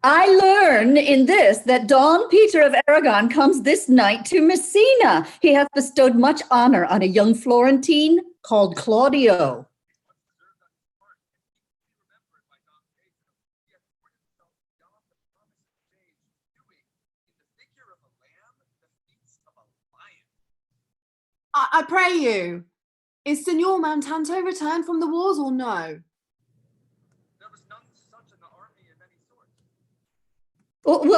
I learn in this that Don Pedro of Aragon comes this night to Messina. He hath bestowed much honor on a young Florentine called Claudio. I pray you, is Signor Mantanto returned from the wars or no? There was none such in the army of any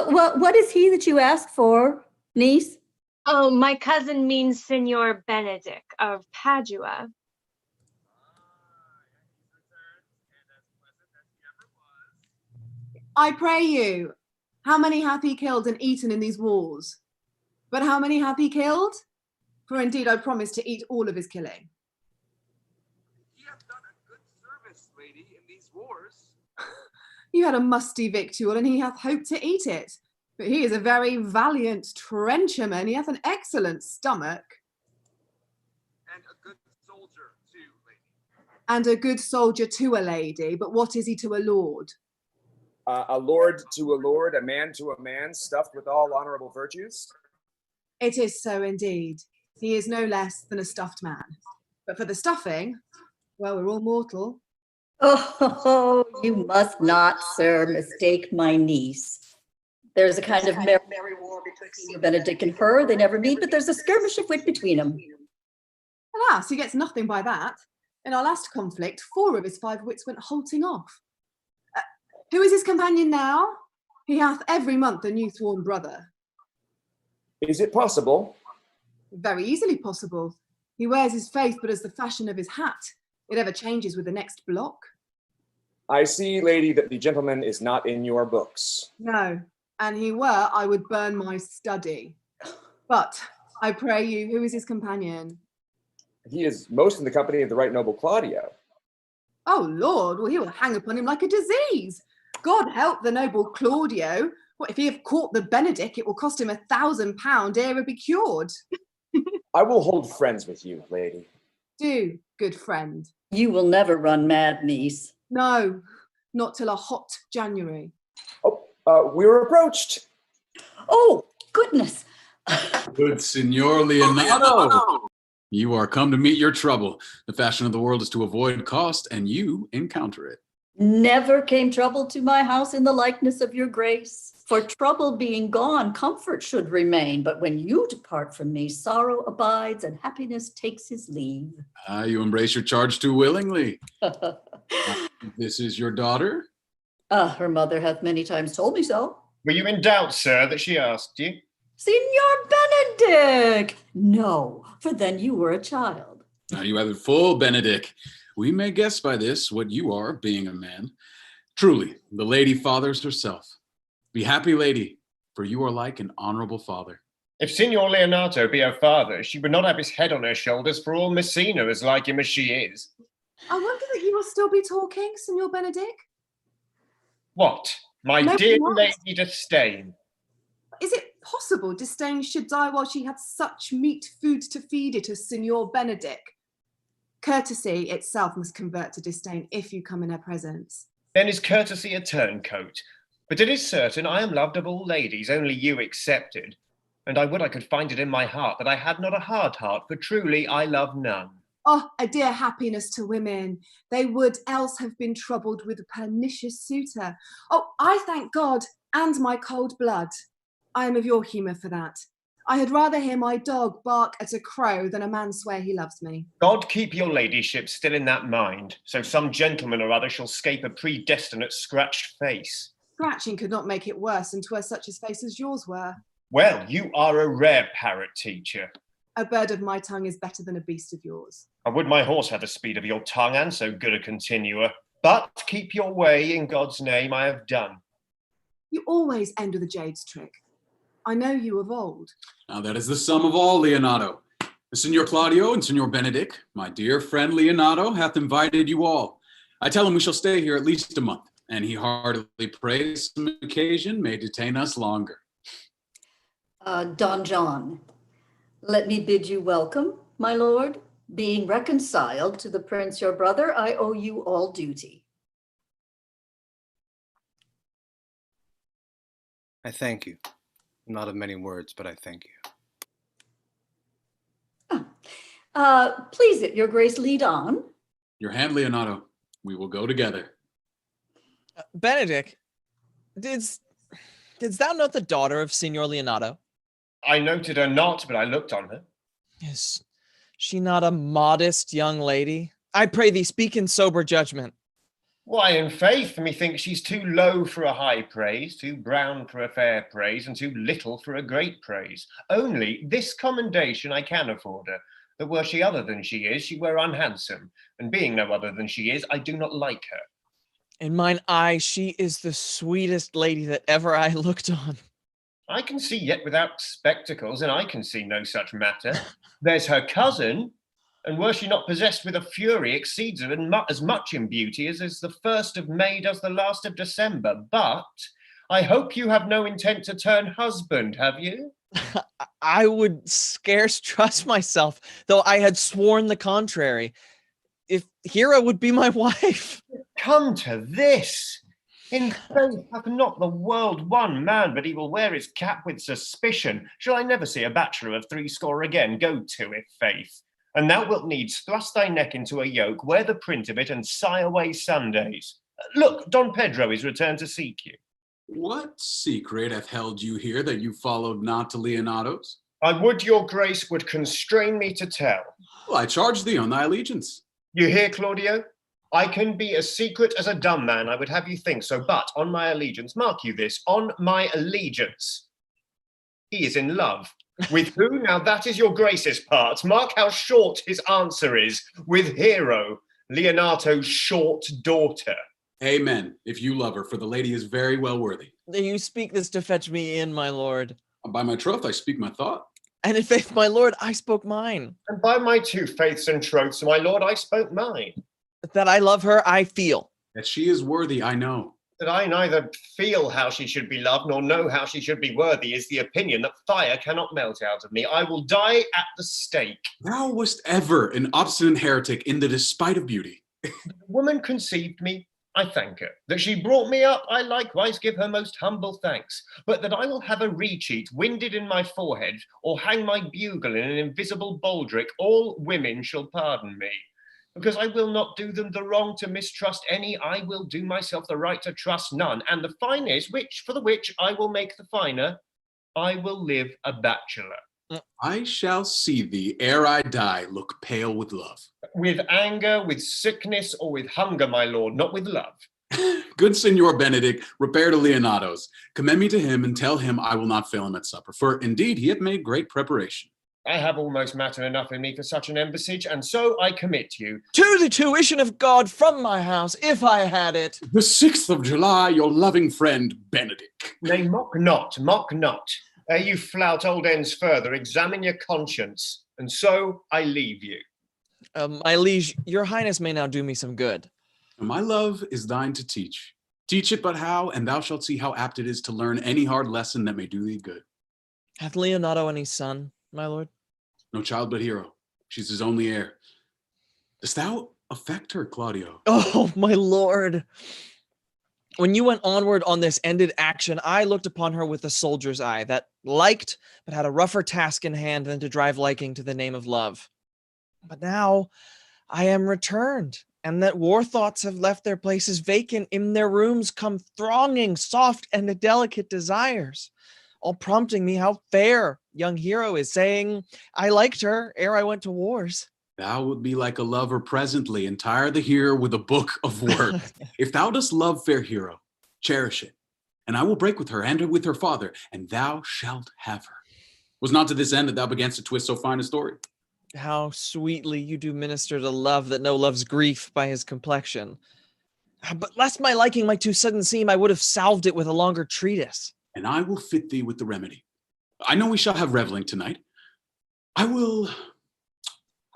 sort. What is he that you ask for, niece? Oh, my cousin means Signor Benedick of Padua. I pray you, how many hath he killed and eaten in these wars? But how many hath he killed? For indeed I promise to eat all of his killing. He hath done a good service, lady, in these wars. You had a musty victual, and he hath hoped to eat it. But he is a very valiant trencherman. He hath an excellent stomach. And a good soldier, too, lady. And a good soldier to a lady. But what is he to a lord? A lord to a lord, a man to a man, stuffed with all honorable virtues? It is so indeed. He is no less than a stuffed man. But for the stuffing, well, we're all mortal. Oh, you must not, sir, mistake my niece. There's a kind of merry war between Benedick and her. They never meet, but there's a skirmish of wit between them. Alas, he gets nothing by that. In our last conflict, 4 of his 5 wits went halting off. Who is his companion now? He hath every month a new sworn brother. Is it possible? Very easily possible. He wears his faith but as the fashion of his hat. It ever changes with the next block. I see, lady, that the gentleman is not in your books. No, and he were, I would burn my study. But, I pray you, who is his companion? He is most in the company of the right noble Claudio. Oh, Lord, well, he will hang upon him like a disease. God help the noble Claudio. What, if he have caught the Benedick, it will cost him £1,000 ere it be cured. I will hold friends with you, lady. Do, good friend. You will never run mad, niece. No, not till a hot January. Oh, we're approached. Oh, goodness. Good Signor Leonato. You are come to meet your trouble. The fashion of the world is to avoid cost, and you encounter it. Never came trouble to my house in the likeness of your grace. For trouble being gone, comfort should remain. But when you depart from me, sorrow abides and happiness takes his leave. You embrace your charge too willingly. This is your daughter? Her mother hath many times told me so. Were you in doubt, sir, that she asked you? Signor Benedick! No, for then you were a child. Now you have it full, Benedick. We may guess by this what you are, being a man. Truly, the lady fathers herself. Be happy, lady, for you are like an honorable father. If Signor Leonato be her father, she would not have his head on her shoulders for all Messina as like him as she is. I wonder that you will still be talking, Signor Benedick. What? My No, dear what? Lady Disdain. Is it possible Disdain should die while she had such meat food to feed it as Signor Benedick? Courtesy itself must convert to disdain if you come in her presence. Then is courtesy a turncoat? But it is certain I am loved of all ladies, only you excepted. And I would I could find it in my heart that I had not a hard heart, for truly I love none. Oh, a dear happiness to women. They would else have been troubled with a pernicious suitor. Oh, I thank God and my cold blood. I am of your humour for that. I had rather hear my dog bark at a crow than a man swear he loves me. God keep your ladyship still in that mind, so some gentleman or other shall scape a predestinate scratched face. Scratching could not make it worse, and 'twere such a face as yours were. Well, you are a rare parrot teacher. A bird of my tongue is better than a beast of yours. I would my horse had the speed of your tongue and so good a continuer. But keep your way, in God's name I have done. You always end with a jade's trick. I know you of old. Now that is the sum of all, Leonato. Signor Claudio and Signor Benedick, my dear friend Leonato, hath invited you all. I tell him we shall stay here at least a month, and he heartily prays some occasion may detain us longer. Don John, let me bid you welcome, my lord. Being reconciled to the prince your brother, I owe you all duty. I thank you. Not of many words, but I thank you. Please, it, your grace, lead on. Your hand, Leonato. We will go together. Benedick, didst thou note the daughter of Signor Leonato? I noted her not, but I looked on her. Is she not a modest young lady? I pray thee, speak in sober judgment. Why, in faith, methinks she's too low for a high praise, too brown for a fair praise, and too little for a great praise. Only this commendation I can afford her, that were she other than she is, she were unhandsome, and being no other than she is, I do not like her. In mine eye, she is the sweetest lady that ever I looked on. I can see yet without spectacles, and I can see no such matter. There's her cousin, and were she not possessed with a fury, exceeds her in as much in beauty as is the 1st of May does the last of December. But I hope you have no intent to turn husband, have you? I would scarce trust myself, though I had sworn the contrary. If Hero would be my wife. Come to this. In faith, hath not the world one man, but he will wear his cap with suspicion. Shall I never see a bachelor of 80 again? Go to it, faith. And thou wilt needs thrust thy neck into a yoke, wear the print of it, and sigh away Sundays. Look, Don Pedro is returned to seek you. What secret hath held you here that you followed not to Leonato's? I would your grace would constrain me to tell. Well, I charge thee on thy allegiance. You hear, Claudio? I can be as secret as a dumb man, I would have you think so, but on my allegiance, mark you this, on my allegiance, he is in love. With who? Now that is your grace's part. Mark how short his answer is. With Hero, Leonato's short daughter. Amen, if you love her, for the lady is very well worthy. You speak this to fetch me in, my lord. By my troth, I speak my thought. And in faith, my lord, I spoke mine. And by my 2 faiths and troths, my lord, I spoke mine. That I love her, I feel. That she is worthy, I know. That I neither feel how she should be loved, nor know how she should be worthy, is the opinion that fire cannot melt out of me. I will die at the stake. Thou wast ever an obstinate heretic in the despite of beauty. The woman conceived me, I thank her. That she brought me up, I likewise give her most humble thanks. But that I will have a recheat winded in my forehead, or hang my bugle in an invisible baldric, all women shall pardon me. Because I will not do them the wrong to mistrust any, I will do myself the right to trust none. And the fine is, which for the which I will make the finer, I will live a bachelor. I shall see thee, ere I die, look pale with love. With anger, with sickness, or with hunger, my lord, not with love. Good Signor Benedick, repair to Leonato's. Commend me to him, and tell him I will not fail him at supper, for indeed he hath made great preparation. I have almost matter enough in me for such an embassage, and so I commit you. To the tuition of God from my house, if I had it. The 6th of July, your loving friend, Benedick. Nay, mock not, mock not. Ere you flout old ends further, examine your conscience, and so I leave you. My liege, your highness may now do me some good. My love is thine to teach. Teach it but how, and thou shalt see how apt it is to learn any hard lesson that may do thee good. Hath Leonato any son, my lord? No child but Hero. She's his only heir. Dost thou affect her, Claudio? Oh, my lord. When you went onward on this ended action, I looked upon her with a soldier's eye that liked, but had a rougher task in hand than to drive liking to the name of love. But now I am returned, and that war thoughts have left their places vacant. In their rooms come thronging soft and delicate desires, all prompting me how fair young Hero is, saying, I liked her ere I went to wars. Thou wilt be like a lover presently, and tire the hearer with a book of words. If thou dost love fair Hero, cherish it, and I will break with her and with her father, and thou shalt have her. Was not to this end that thou beganst to twist so fine a story. How sweetly you do minister to love that no loves grief by his complexion. But lest my liking might too sudden seem, I would have salved it with a longer treatise. And I will fit thee with the remedy. I know we shall have reveling tonight. I will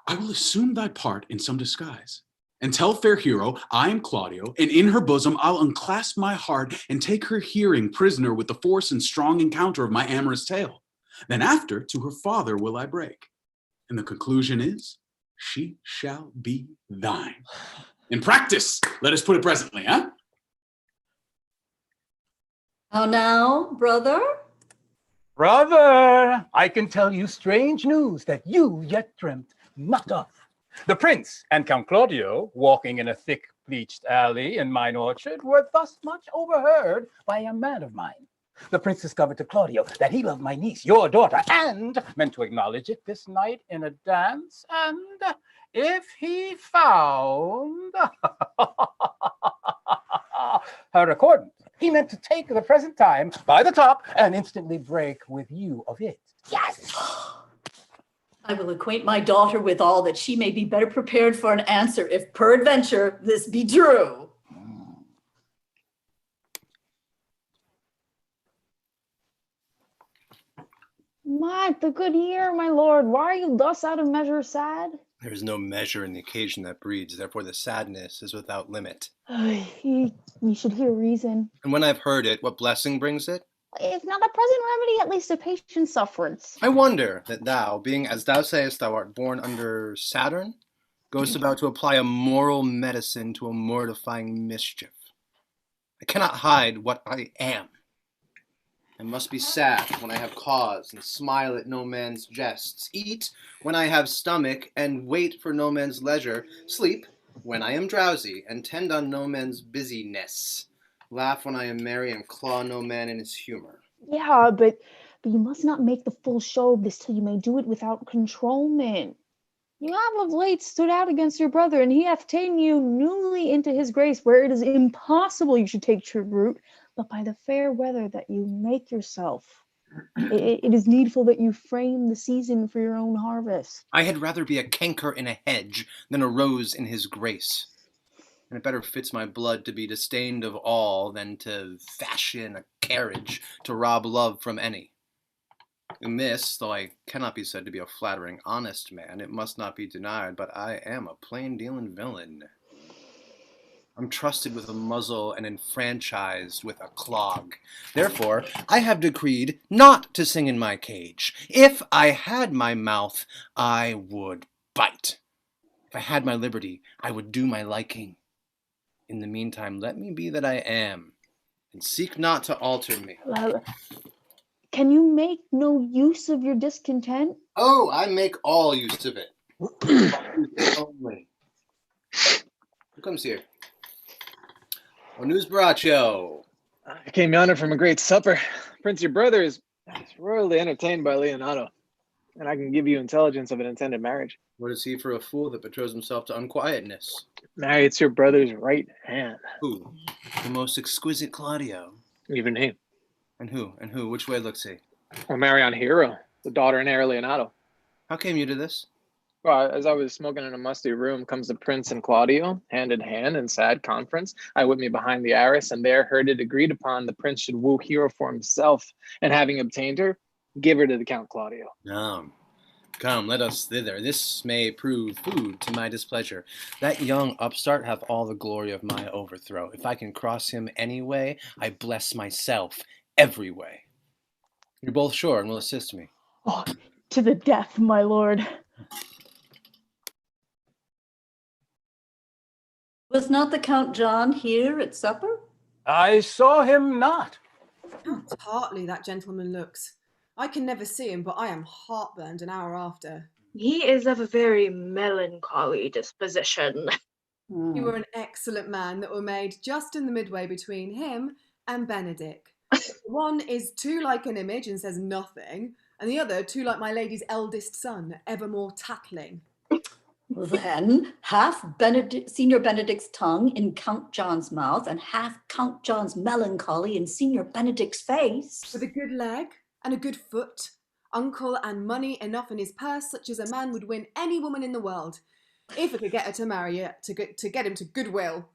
assume thy part in some disguise, and tell fair Hero I am Claudio, and in her bosom I'll unclasp my heart and take her hearing prisoner with the force and strong encounter of my amorous tale. Then after to her father will I break, and the conclusion is, she shall be thine. In practice, let us put it presently, huh? How now, brother? Brother, I can tell you strange news that you yet dreamt not of. The prince and Count Claudio, walking in a thick bleached alley in mine orchard, were thus much overheard by a man of mine. The prince discovered to Claudio that he loved my niece, your daughter, and meant to acknowledge it this night in a dance. And if he found her accordant, he meant to take the present time by the top and instantly break with you of it. Yes! I will acquaint my daughter with all, that she may be better prepared for an answer, if peradventure this be true. Mike, the good year, my lord, why are you thus out of measure sad? There is no measure in the occasion that breeds, therefore the sadness is without limit. You should hear reason. And when I've heard it, what blessing brings it? If not a present remedy, at least a patient sufferance. I wonder that thou, being as thou sayest thou art born under Saturn, goest about to apply a moral medicine to a mortifying mischief. I cannot hide what I am. I must be sad when I have cause, and smile at no man's jests, eat when I have stomach, and wait for no man's leisure, sleep when I am drowsy, and tend on no man's busyness, laugh when I am merry, and claw no man in his humor. Yeah, but you must not make the full show of this till you may do it without controlment. You have of late stood out against your brother, and he hath ta'en you newly into his grace, where it is impossible you should take true root, but by the fair weather that you make yourself. It is needful that you frame the season for your own harvest. I had rather be a canker in a hedge than a rose in his grace. And it better fits my blood to be disdained of all than to fashion a carriage to rob love from any. In this, though I cannot be said to be a flattering, honest man, it must not be denied, but I am a plain-dealing villain. I'm trusted with a muzzle and enfranchised with a clog. Therefore, I have decreed not to sing in my cage. If I had my mouth, I would bite. If I had my liberty, I would do my liking. In the meantime, let me be that I am, and seek not to alter me. Can you make no use of your discontent? Oh, I make all use of it. Only. Who comes here? Oh, news, Borachio. I came yonder from a great supper. Prince, your brother is royally entertained by Leonato, and I can give you intelligence of an intended marriage. What is he for a fool that betroths himself to unquietness? Marry, it's your brother's right hand. Who? The most exquisite Claudio. Even he. And who? And who? Which way looks he? Well, marry on Hero, the daughter and heir Leonato. How came you to this? Well, as I was smoking in a musty room, comes the prince and Claudio, hand in hand in sad conference. I whipped me behind the arras, and there heard it agreed upon the prince should woo Hero for himself, and having obtained her, give her to the Count Claudio. Come, let us thither. This may prove food to my displeasure. That young upstart hath all the glory of my overthrow. If I can cross him any way, I bless myself every way. You're both sure and will assist me. Oh, to the death, my lord. Was not the Count John here at supper? I saw him not. How tartly that gentleman looks. I can never see him, but I am heartburned an hour after. He is of a very melancholy disposition. You were an excellent man that were made just in the midway between him and Benedick. One is too like an image and says nothing, and the other too like my lady's eldest son, evermore tattling. Then half Senior Benedick's tongue in Count John's mouth, and half Count John's melancholy in Senior Benedick's face. With a good leg and a good foot, uncle and money enough in his purse, such as a man would win any woman in the world, if he could get her to marry her, to get him to goodwill.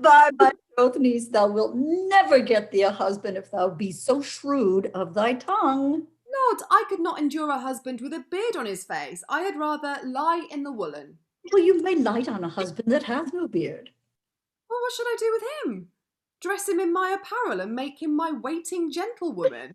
By my troth, niece, thou wilt never get thee a husband if thou be so shrewd of thy tongue. Lord, I could not endure a husband with a beard on his face. I had rather lie in the woolen. Well, you may light on a husband that hath no beard. Well, what should I do with him? Dress him in my apparel and make him my waiting gentlewoman.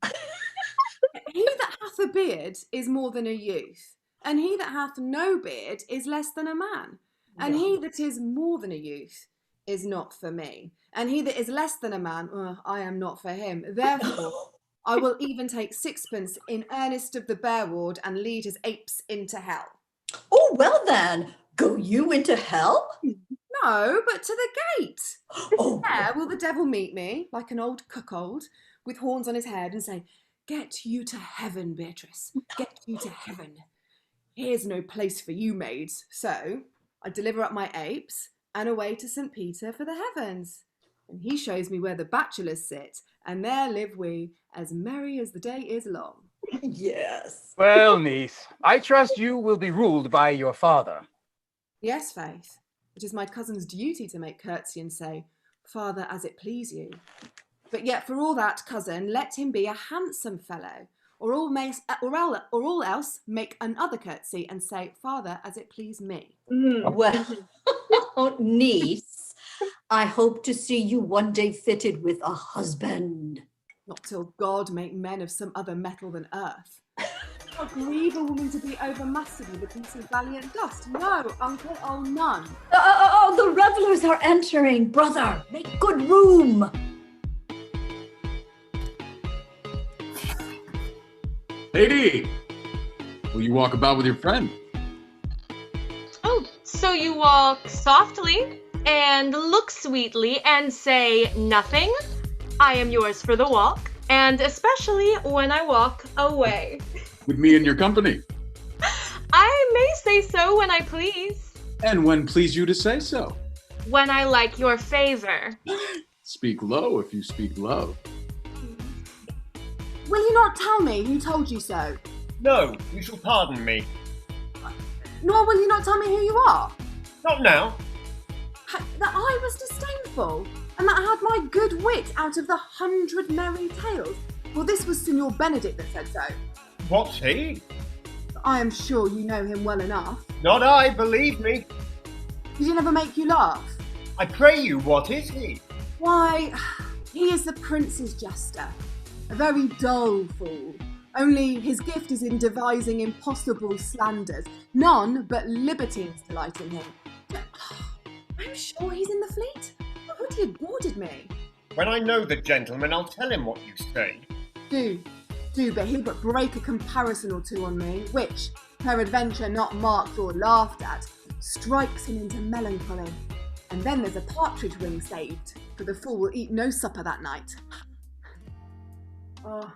He that hath a beard is more than a youth, and he that hath no beard is less than a man, and he that is more than a youth is not for me, and he that is less than a man, I am not for him. Therefore, I will even take sixpence in earnest of the bear ward and lead his apes into hell. Oh, well then, go you into hell? No, but to the gate. Oh, There will the devil meet me, like an old cuckold, with horns on his head, and say, "Get you to heaven, Beatrice, get you to heaven. Here's no place for you, maids." So I deliver up my apes, and away to St. Peter for the heavens. And he shows me where the bachelors sit, and there live we, as merry as the day is long. yes. Well, niece, I trust you will be ruled by your father. Yes, Faith, it is my cousin's duty to make curtsy and say, "Father, as it please you." But yet for all that, cousin, let him be a handsome fellow, or all else make another curtsy and say, "Father, as it please me." Well, niece, I hope to see you one day fitted with a husband. Not till God make men of some other metal than earth. I grieve a woman to be overmastered with a piece of valiant dust. No, uncle, oh, none. Oh, the revelers are entering. Brother, make good room. Lady, will you walk about with your friend? Oh, so you walk softly and look sweetly and say nothing? I am yours for the walk, and especially when I walk away. With me in your company. I may say so when I please. And when please you to say so. When I like your favor. Speak low if you speak low. Will you not tell me who told you so? No, you shall pardon me. Nor will you not tell me who you are? Not now. That I was disdainful, and that I had my good wit out of the 100 merry tales. Well, this was Signor Benedick that said so. What's he? I am sure you know him well enough. Not I, believe me. Did he never make you laugh? I pray you, what is he? Why, he is the prince's jester. A very dull fool. Only his gift is in devising impossible slanders. None but libertines delight in him. I'm sure he's in the fleet. Why would he have boarded me? When I know the gentleman, I'll tell him what you say. Do, but he but break a comparison or two on me, which, peradventure not marked or laughed at, strikes him into melancholy. And then there's a partridge wing saved, for the fool will eat no supper that night. Oh,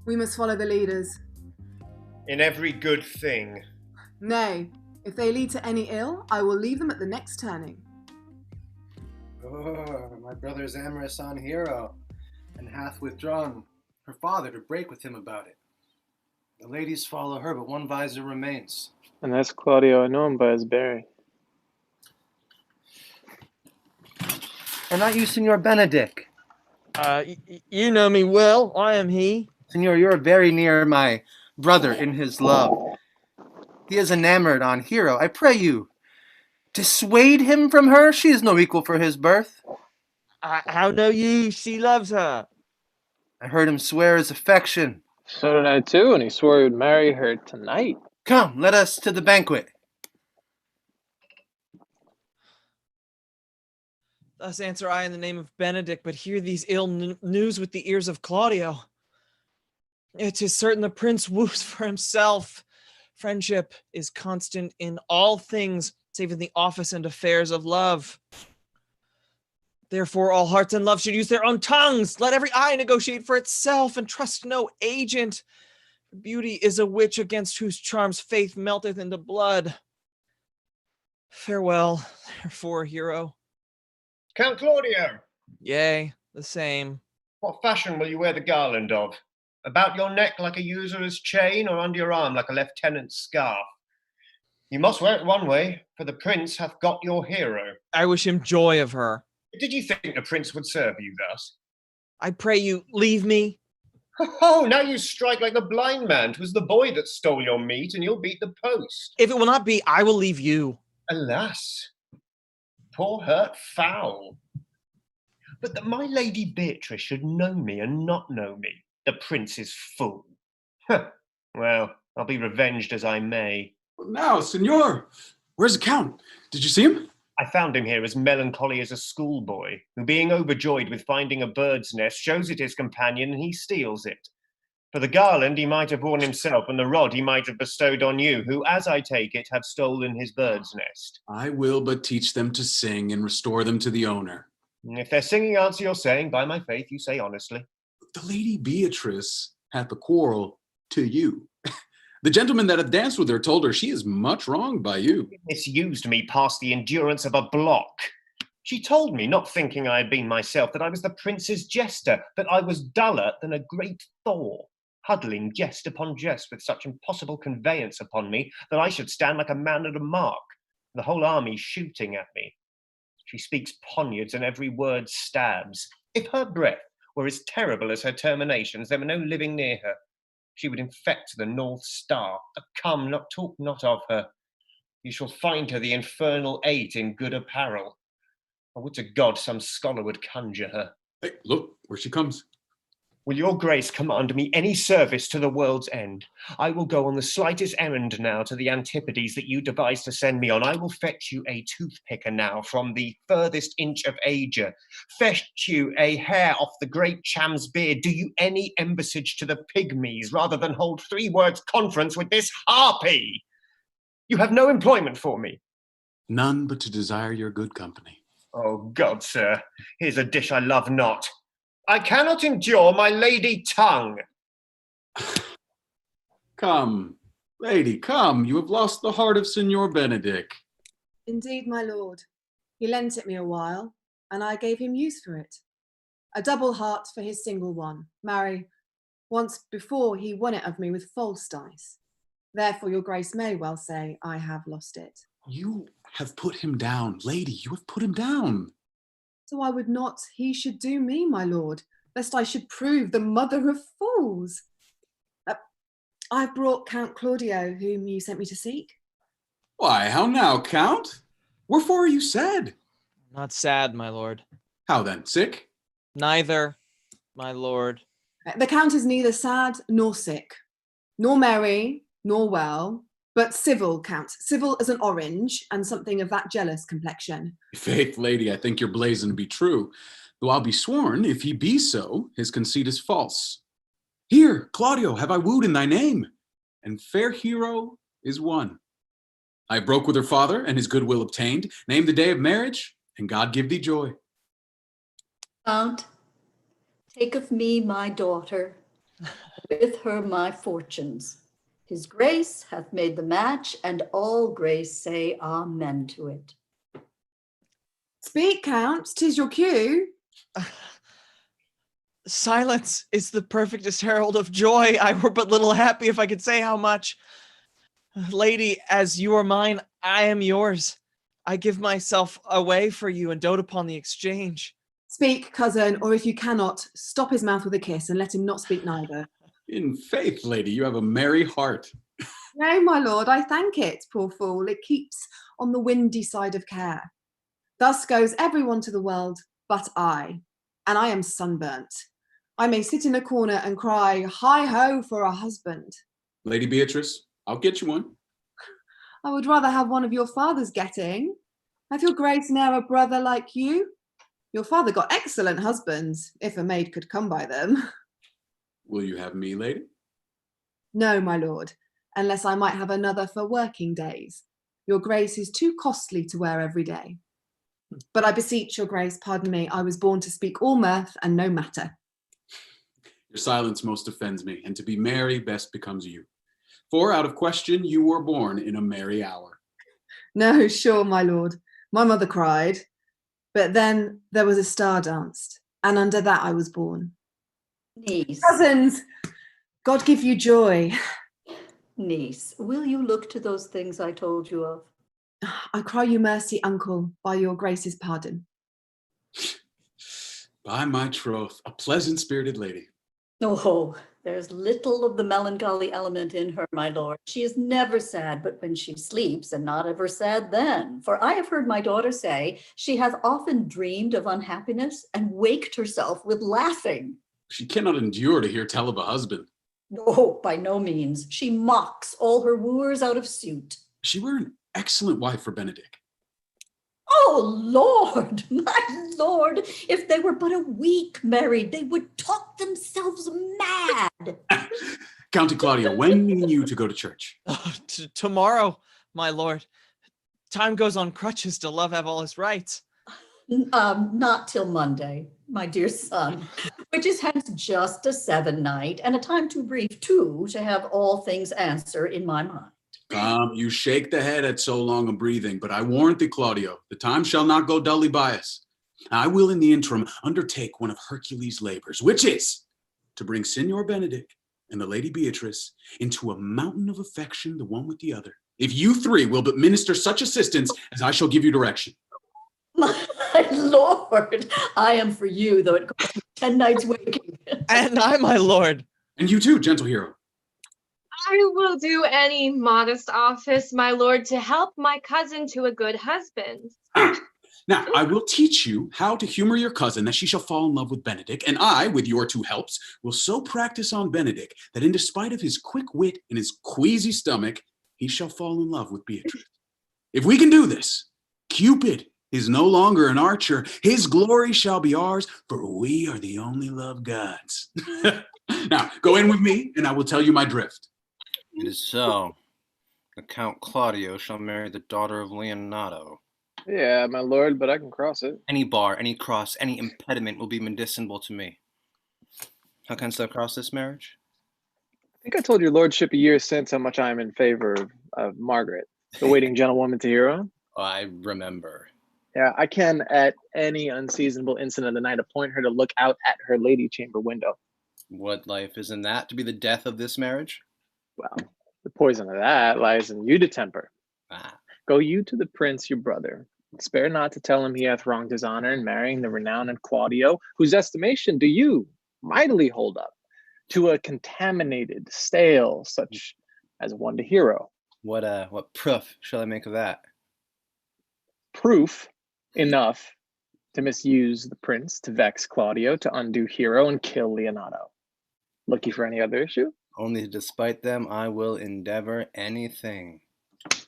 we must follow the leaders. In every good thing. Nay, if they lead to any ill, I will leave them at the next turning. Oh, my brother's amorous on Hero, and hath withdrawn her father to break with him about it. The ladies follow her, but one visor remains. And that's Claudio. I know him by his bearing. And not you, Signor Benedick. You know me well. I am he. Signor, you're very near my brother in his love. He is enamored on Hero. I pray you, dissuade him from her. She is no equal for his birth. How know you she loves her? I heard him swear his affection. So did I too, and he swore he would marry her tonight. Come, let us to the banquet. Thus answer I in the name of Benedick, but hear these ill news with the ears of Claudio. It is certain the prince woos for himself. Friendship is constant in all things, save in the office and affairs of love. Therefore, all hearts in love should use their own tongues. Let every eye negotiate for itself, and trust no agent. Beauty is a witch against whose charms faith melteth into blood. Farewell, therefore, Hero. Count Claudio! Yea, the same. What fashion will you wear the garland of? About your neck like a usurer's chain, or under your arm like a lieutenant's scarf? You must wear it one way, for the prince hath got your hero. I wish him joy of her. Did you think the prince would serve you thus? I pray you, leave me. Oh, now you strike like the blind man. 'Twas the boy that stole your meat, and you'll beat the post. If it will not be, I will leave you. Alas, poor hurt fowl. But that my lady Beatrice should know me and not know me, the prince's fool. Well, I'll be revenged as I may. Now, senor, where's the count? Did you see him? I found him here as melancholy as a schoolboy, who being overjoyed with finding a bird's nest, shows it his companion and he steals it. For the garland he might have worn himself, and the rod he might have bestowed on you, who, as I take it, have stolen his bird's nest. I will but teach them to sing and restore them to the owner. If their singing answer your saying, by my faith, you say honestly. The lady Beatrice hath a quarrel to you. The gentleman that hath danced with her told her she is much wronged by you. She misused me past the endurance of a block. She told me, not thinking I had been myself, that I was the prince's jester, that I was duller than a great Thor, huddling jest upon jest with such impossible conveyance upon me that I should stand like a man at a mark, the whole army shooting at me. She speaks poniards, and every word stabs. If her breath were as terrible as her terminations, there were no living near her. She would infect the North Star. Come, talk not of her. You shall find her the infernal 8 in good apparel. I would to God some scholar would conjure her. Hey, look, where she comes. Will your grace command me any service to the world's end? I will go on the slightest errand now to the antipodes that you devised to send me on. I will fetch you a toothpicker now from the furthest inch of Asia. Fetch you a hair off the great cham's beard. Do you any embassage to the pygmies rather than hold 3 words conference with this harpy? You have no employment for me. None but to desire your good company. Oh God, sir, here's a dish I love not. I cannot endure my lady tongue. Come, lady, come. You have lost the heart of Signor Benedick. Indeed, my lord. He lent it me a while, and I gave him use for it. A double heart for his single one. Marry, once before he won it of me with false dice. Therefore your grace may well say I have lost it. You have put him down, lady. You have put him down. So I would not he should do me, my lord, lest I should prove the mother of fools. I've brought Count Claudio, whom you sent me to seek. Why, how now, Count? Wherefore are you sad? Not sad, my lord. How then, sick? Neither, my lord. The Count is neither sad nor sick, nor merry, nor well, but civil, Count. Civil as an orange, and something of that jealous complexion. Faith, lady, I think your blazon to be true. Though I'll be sworn, if he be so, his conceit is false. Here, Claudio, have I wooed in thy name, and fair hero is won. I broke with her father, and his goodwill obtained. Name the day of marriage, and God give thee joy. Count, take of me my daughter, with her my fortunes. His grace hath made the match, and all grace say amen to it. Speak, Count, 'tis your cue. Silence is the perfectest herald of joy. I were but little happy if I could say how much. Lady, as you are mine, I am yours. I give myself away for you and dote upon the exchange. Speak, cousin, or if you cannot, stop his mouth with a kiss and let him not speak neither. In faith, lady, you have a merry heart. No, my lord, I thank it, poor fool. It keeps on the windy side of care. Thus goes everyone to the world but I, and I am sunburnt. I may sit in a corner and cry, hi-ho for a husband. Lady Beatrice, I'll get you one. I would rather have one of your father's getting. Hath your grace ne'er a brother like you? Your father got excellent husbands, if a maid could come by them. Will you have me, lady? No, my lord, unless I might have another for working days. Your grace is too costly to wear every day. But I beseech your grace, pardon me, I was born to speak all mirth and no matter. Your silence most offends me, and to be merry best becomes you. For out of question you were born in a merry hour. No, sure, my lord. My mother cried, but then there was a star danced, and under that I was born. Niece, Cousins, God give you joy. niece, will you look to those things I told you of? I cry you mercy, uncle, by your grace's pardon. By my troth, a pleasant-spirited lady. Oh, there's little of the melancholy element in her, my lord. She is never sad but when she sleeps, and not ever sad then. For I have heard my daughter say she hath often dreamed of unhappiness and waked herself with laughing. She cannot endure to hear tell of a husband. No, by no means. She mocks all her wooers out of suit. She were an excellent wife for Benedick. Oh, Lord, my Lord, if they were but a week married, they would talk themselves mad. Count Claudio, when mean you to go to church? Tomorrow, my lord. Time goes on crutches to love have all his rights. Not till Monday, my dear son, which is hence just a 7 night and a time too brief, too, to have all things answer in my mind. You shake the head at so long a breathing, but I warrant thee, Claudio, the time shall not go dully by us. I will in the interim undertake one of Hercules' labors, which is to bring Signor Benedick and the Lady Beatrice into a mountain of affection, the one with the other. If you three will but minister such assistance as I shall give you direction. My Lord, I am for you, though it costs me 10 nights waking. And I, my lord. And you too, gentle hero. I will do any modest office, my lord, to help my cousin to a good husband. Now, I will teach you how to humor your cousin that she shall fall in love with Benedick, and I, with your 2 helps, will so practice on Benedick that in despite of his quick wit and his queasy stomach, he shall fall in love with Beatrice. If we can do this, Cupid is no longer an archer. His glory shall be ours, for we are the only love gods. Now, go in with me, and I will tell you my drift. It is so. The Count Claudio shall marry the daughter of Leonato. Yeah, my lord, but I can cross it. Any bar, any cross, any impediment will be medicinable to me. How canst thou cross this marriage? I think I told your lordship a year since how much I am in favor of Margaret, the waiting gentlewoman to hero. I remember. Yeah, I can, at any unseasonable instant of the night, appoint her to look out at her lady chamber window. What life is in that to be the death of this marriage? Well, the poison of that lies in you to temper. Ah. Go you to the prince your brother. Spare not to tell him he hath wronged his honor in marrying the renowned Claudio, whose estimation do you mightily hold up to a contaminated, stale, such as one to hero. What proof shall I make of that? Proof enough to misuse the prince, to vex Claudio, to undo hero, and kill Leonato. Look you for any other issue? Only despite them I will endeavor anything.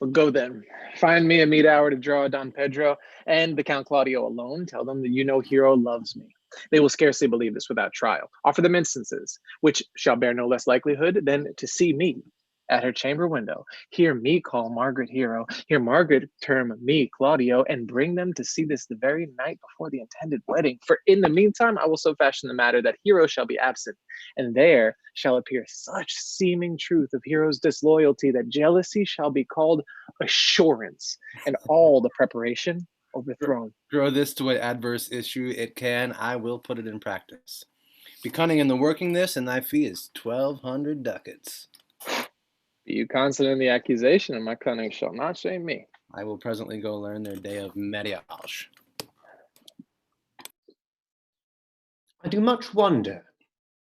Well, go then. Find me a meet hour to draw Don Pedro and the Count Claudio alone. Tell them that you know hero loves me. They will scarcely believe this without trial. Offer them instances, which shall bear no less likelihood than to see me at her chamber window. Hear me call Margaret hero. Hear Margaret term me Claudio, and bring them to see this the very night before the intended wedding. For in the meantime, I will so fashion the matter that hero shall be absent, and there shall appear such seeming truth of hero's disloyalty that jealousy shall be called assurance, and all the preparation overthrown. Throw this to what adverse issue it can, I will put it in practice. Be cunning in the working this, and thy fee is 1,200 ducats. Be you constant in the accusation, and my cunning shall not shame me. I will presently go learn their day of mariage. I do much wonder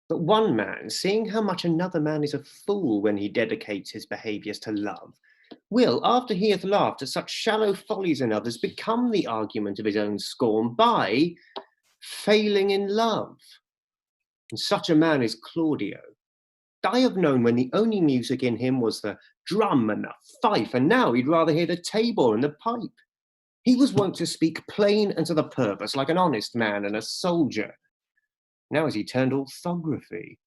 that one man, seeing how much another man is a fool when he dedicates his behaviours to love, will, after he hath laughed at such shallow follies in others, become the argument of his own scorn by failing in love. And such a man is Claudio. I have known when the only music in him was the drum and the fife, and now he'd rather hear the tabor and the pipe. He was wont to speak plain and to the purpose, like an honest man and a soldier. Now has he turned orthography.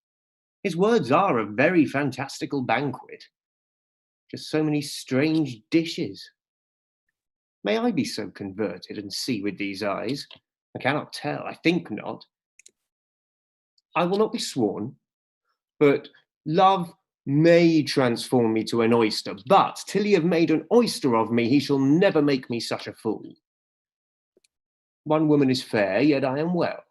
His words are a very fantastical banquet. Just so many strange dishes. May I be so converted and see with these eyes? I cannot tell, I think not. I will not be sworn, but love may transform me to an oyster, but till he have made an oyster of me, he shall never make me such a fool. One woman is fair, yet I am well.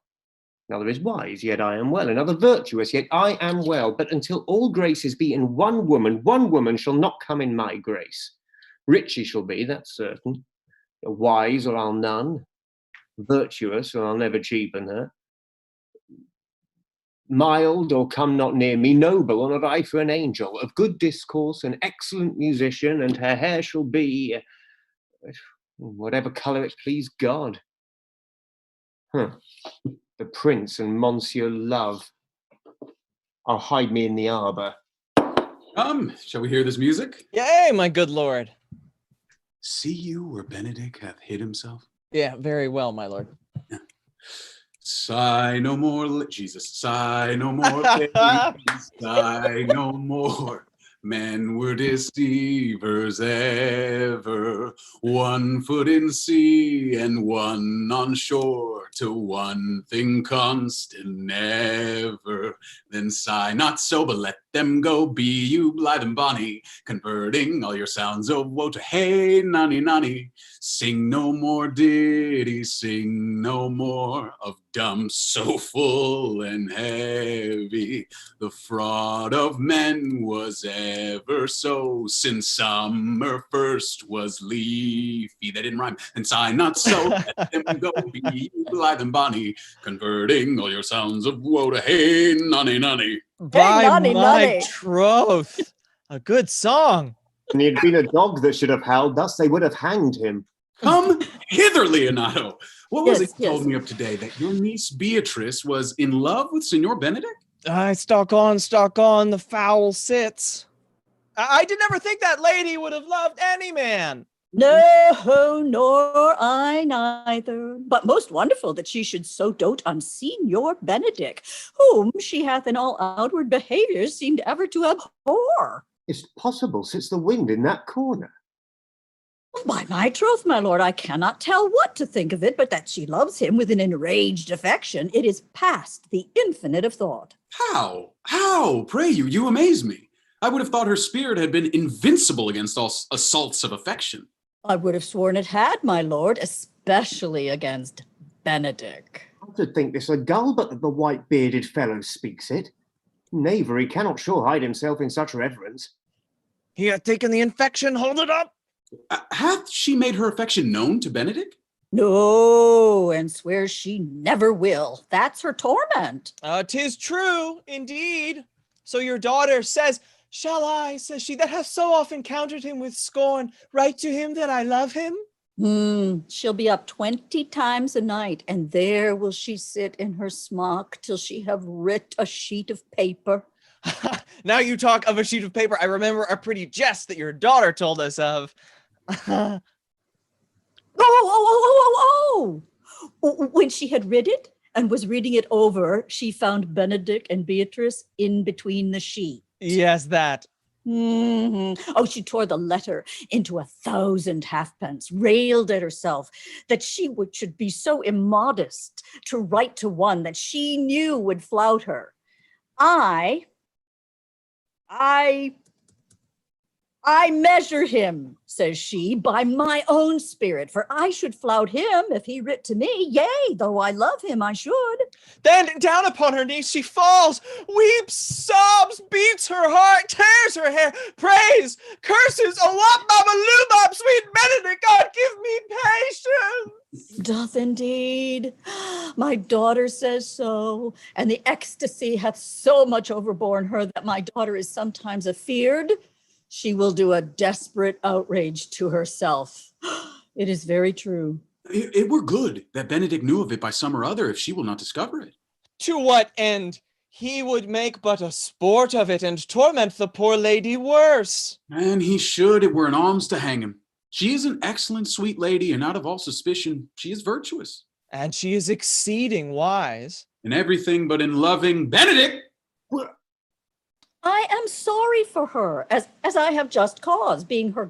Another is wise, yet I am well. Another virtuous, yet I am well. But until all graces be in one woman shall not come in my grace. Rich she shall be, that's certain. Wise, or I'll none. Virtuous, or I'll never cheapen her. Mild, or come not near me. Noble, or not I for an angel. Of good discourse, an excellent musician, and her hair shall be whatever colour it please God. The prince and Monsieur Love. I'll hide me in the arbour. Shall we hear this music? Yay, my good lord. See you where Benedick hath hid himself? Yeah, very well, my lord. Sigh no more, Jesus, sigh no more, baby, sigh no more. Men were deceivers ever, one foot in sea and one on shore, to one thing constant never. Then sigh not so, but let them go, be you blithe and bonny, converting all your sounds of woe to hey, nonny, nonny. Sing no more ditties, sing no more of dumps so full and heavy. The fraud of men was ever so, since summer first was leafy. That didn't rhyme. And sigh not so, let them go, be blithe and bonny, converting all your sounds of woe to hey, nonny, nonny. By nonny, my nonny. troth, a good song. And he had been a dog that should have howled, thus they would have hanged him. Come hither, Leonato. What was Yes, it you told me of today, that your niece Beatrice was in love with Signor Benedick? I stalk on, the fowl sits. I did never think that lady would have loved any man. No, nor I neither. But most wonderful that she should so dote on Signor Benedick, whom she hath in all outward behaviours seemed ever to abhor. It's possible, sits the wind in that corner. By my troth, my lord, I cannot tell what to think of it, but that she loves him with an enraged affection, it is past the infinite of thought. How? How? Pray you, you amaze me. I would have thought her spirit had been invincible against all assaults of affection. I would have sworn it had, my lord, especially against Benedick. I should think this a gull, but that the white-bearded fellow speaks it. Knavery cannot sure hide himself in such reverence. He hath taken the infection, hold it up. Hath she made her affection known to Benedick? No, and swears she never will. That's her torment. 'Tis true, indeed. So your daughter says, shall I, says she, that hath so often countered him with scorn, write to him that I love him? She'll be up 20 times a night, and there will she sit in her smock till she have writ a sheet of paper. Now you talk of a sheet of paper, I remember a pretty jest that your daughter told us of. When she had read it and was reading it over, she found Benedick and Beatrice in between the sheets. Yes, that. Oh, she tore the letter into 1,000 halfpence, railed at herself that she should be so immodest to write to one that she knew would flout her. I measure him, says she, by my own spirit, for I should flout him if he writ to me. Yea, though I love him, I should. Then down upon her knees she falls, weeps, sobs, beats her heart, tears her hair, prays, curses, oh, what, mama, lubop, sweet Benedick, God, give me patience. Doth indeed. My daughter says so, and the ecstasy hath so much overborne her that my daughter is sometimes afeared she will do a desperate outrage to herself. It is very true. It were good that Benedick knew of it by some or other, if she will not discover it. To what end? He would make but a sport of it and torment the poor lady worse. And he should, it were an alms to hang him. She is an excellent sweet lady, and out of all suspicion, she is virtuous. And she is exceeding wise. In everything but in loving Benedick. I am sorry for her, as I have just cause, being her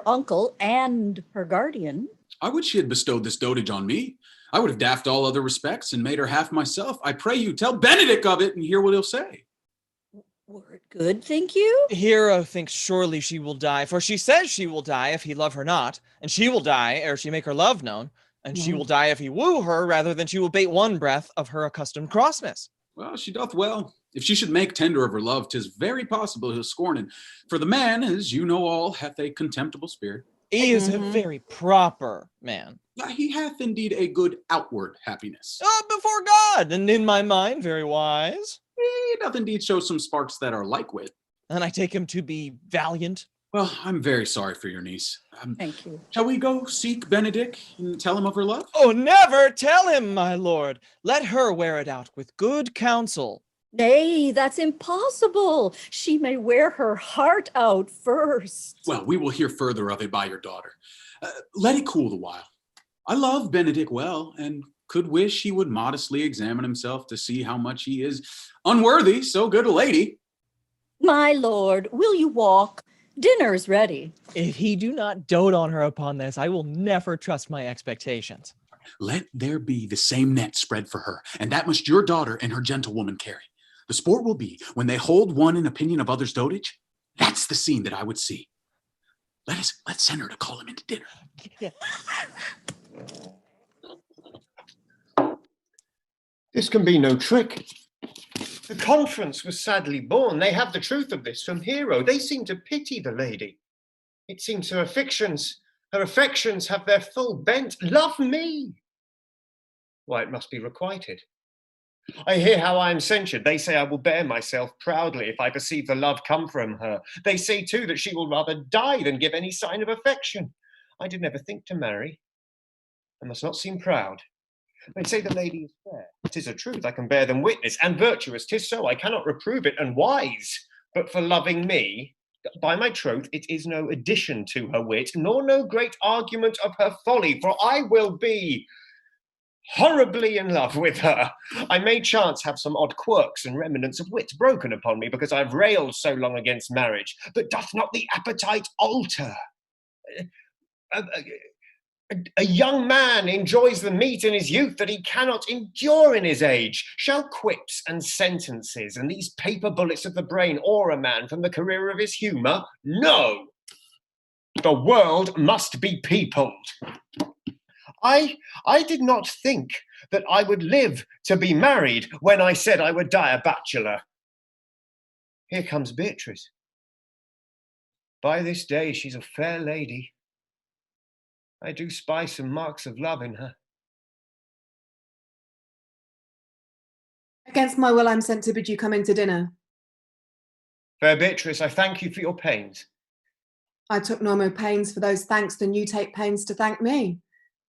uncle and her guardian. I would she had bestowed this dotage on me. I would have daffed all other respects and made her half myself. I pray you, tell Benedick of it and hear what he'll say. Were it good, think you? Hero thinks surely she will die, for she says she will die if he love her not, and she will die ere she make her love known, and she will die if he woo her, rather than she will bate one breath of her accustomed crossness. Well, she doth well. If she should make tender of her love, 'tis very possible he'll scorn it. For the man, as you know all, hath a contemptible spirit. He is a very proper man. He hath indeed a good outward happiness. Before God, and in my mind, very wise. He doth indeed show some sparks that are like wit. And I take him to be valiant. Well, I'm very sorry for your niece. Thank you. Shall we go seek Benedick and tell him of her love? Oh, never tell him, my lord. Let her wear it out with good counsel. Nay, that's impossible. She may wear her heart out first. Well, we will hear further of it by your daughter. Let it cool the while. I love Benedick well, and could wish he would modestly examine himself to see how much he is unworthy so good a lady. My lord, will you walk? Dinner's ready. If he do not dote on her upon this, I will never trust my expectations. Let there be the same net spread for her, and that must your daughter and her gentlewoman carry. The sport will be, when they hold one in opinion of others' dotage, that's the scene that I would see. Let's send her to call him into dinner. This can be no trick. The conference was sadly born. They have the truth of this from Hero. They seem to pity the lady. It seems her affections have their full bent. Love me. Why, it must be requited. I hear how I am censured. They say I will bear myself proudly if I perceive the love come from her. They say, too, that she will rather die than give any sign of affection. I did never think to marry. I must not seem proud. They say the lady is fair. 'Tis a truth, I can bear them witness, and virtuous, 'tis so, I cannot reprove it, and wise. But for loving me, by my troth, it is no addition to her wit, nor no great argument of her folly, for I will be horribly in love with her. I may chance have some odd quirks and remnants of wit broken upon me, because I've railed so long against marriage, but doth not the appetite alter? A young man enjoys the meat in his youth that he cannot endure in his age. Shall quips and sentences and these paper bullets of the brain awe a man from the career of his humour? No! The world must be peopled. I did not think that I would live to be married when I said I would die a bachelor. Here comes Beatrice. By this day she's a fair lady. I do spy some marks of love in her. Against my will, I'm sent to bid you come in to dinner. Fair Beatrice, I thank you for your pains. I took no more pains for those thanks than you take pains to thank me.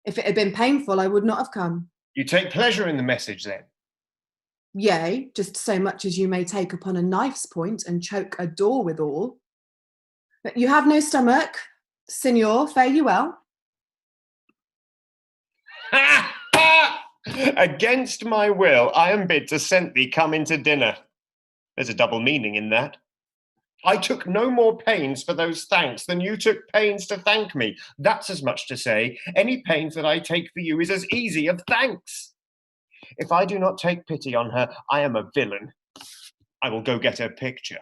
If it had been painful, I would not have come. You take pleasure in the message, then? Yea, just so much as you may take upon a knife's point and choke a door withal. But you have no stomach, Signor, fare you well. Against my will, I am bid to send thee come into dinner. There's a double meaning in that. I took no more pains for those thanks than you took pains to thank me. That's as much to say, any pains that I take for you is as easy of thanks. If I do not take pity on her, I am a villain. I will go get her picture.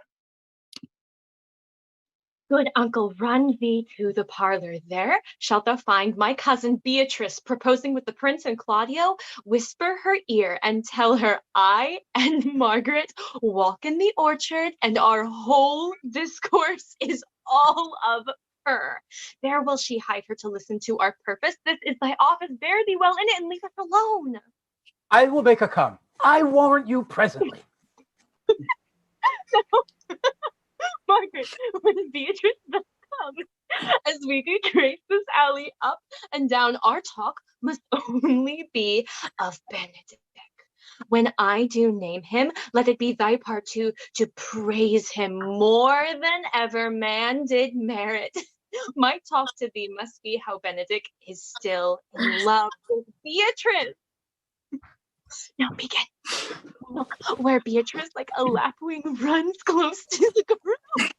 Good uncle, run thee to the parlor. There shalt thou find my cousin Beatrice proposing with the prince and Claudio. Whisper her ear and tell her I and Margaret walk in the orchard, and our whole discourse is all of her. There will she hide her to listen to our purpose. This is thy office. Bear thee well in it and leave us alone. I will make her come. I warrant you presently. No. Margaret, when Beatrice does come, as we retrace this alley up and down, our talk must only be of Benedick. When I do name him, let it be thy part to praise him more than ever man did merit. My talk to thee must be how Benedick is still in love with Beatrice. Now begin. Look where Beatrice, like a lapwing, runs close to the groom.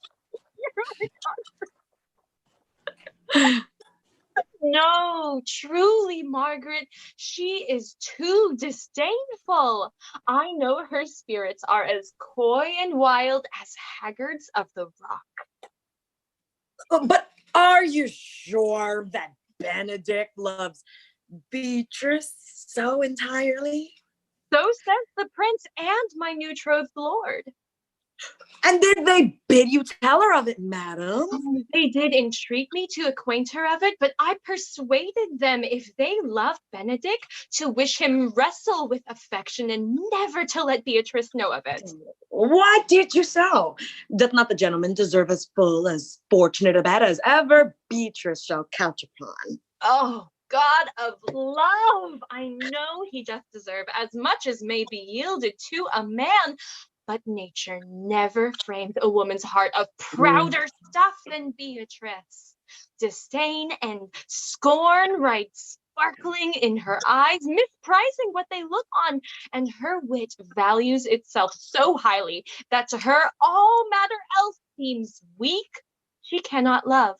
No, truly, Margaret, she is too disdainful. I know her spirits are as coy and wild as haggards of the rock. But are you sure that Benedick loves Beatrice so entirely? So says the prince and my new betrothed lord. And did they bid you tell her of it, madam? They did entreat me to acquaint her of it, but I persuaded them, if they loved Benedick, to wish him wrestle with affection and never to let Beatrice know of it. Why did you so? Doth not the gentleman deserve as full, as fortunate a bed as ever Beatrice shall couch upon? Oh, God of love, I know he doth deserve as much as may be yielded to a man. But nature never framed a woman's heart of prouder stuff than Beatrice. Disdain and scorn right sparkling in her eyes, misprizing what they look on, and her wit values itself so highly that to her all matter else seems weak. She cannot love,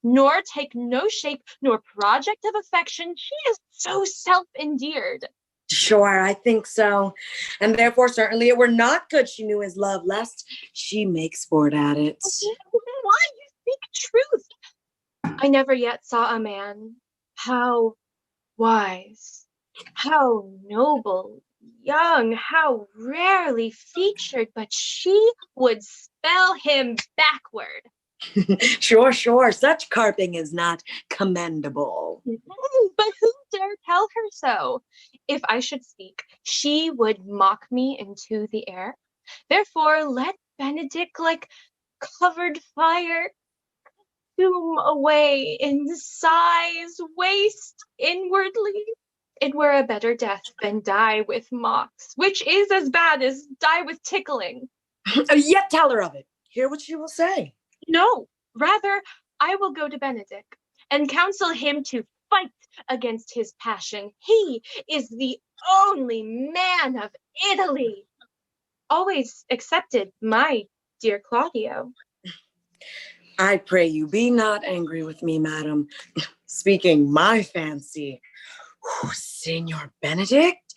nor take no shape nor project of affection. She is so self-endeared. Sure, I think so. And therefore, certainly it were not good she knew his love, lest she make sport at it. Why you speak truth? I never yet saw a man, how wise, how noble, young, how rarely featured, but she would spell him backward. Sure. Such carping is not commendable. But who dare tell her so? If I should speak, she would mock me into the air. Therefore, let Benedick, like covered fire, consume away in sighs, waste inwardly. It were a better death than die with mocks, which is as bad as die with tickling. Yet tell her of it. Hear what she will say. No, rather, I will go to Benedick and counsel him to fight against his passion. He is the only man of Italy. Always excepted my dear Claudio. I pray you be not angry with me, madam. Speaking my fancy. Signor Benedict,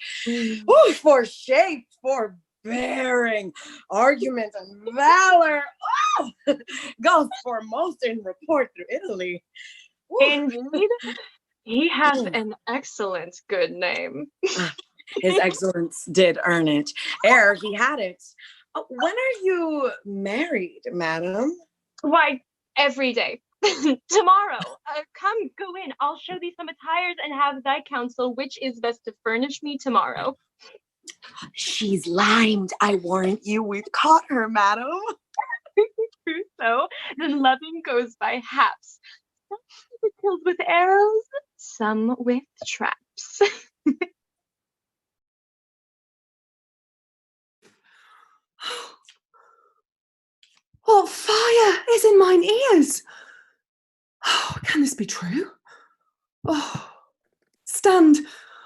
for shape, for bearing, argument and valor, goes foremost in report through Italy. Indeed, he hath an excellent good name. His excellence did earn it, ere he had it. When are you married, madam? Why, every day. Tomorrow, come, go in. I'll show thee some attires and have thy counsel which is best to furnish me tomorrow. She's limed, I warrant you. We've caught her, madam. So, then loving goes by haps. Some are killed with arrows, some with traps. What fire is in mine ears? Oh, can this be true? Oh, stand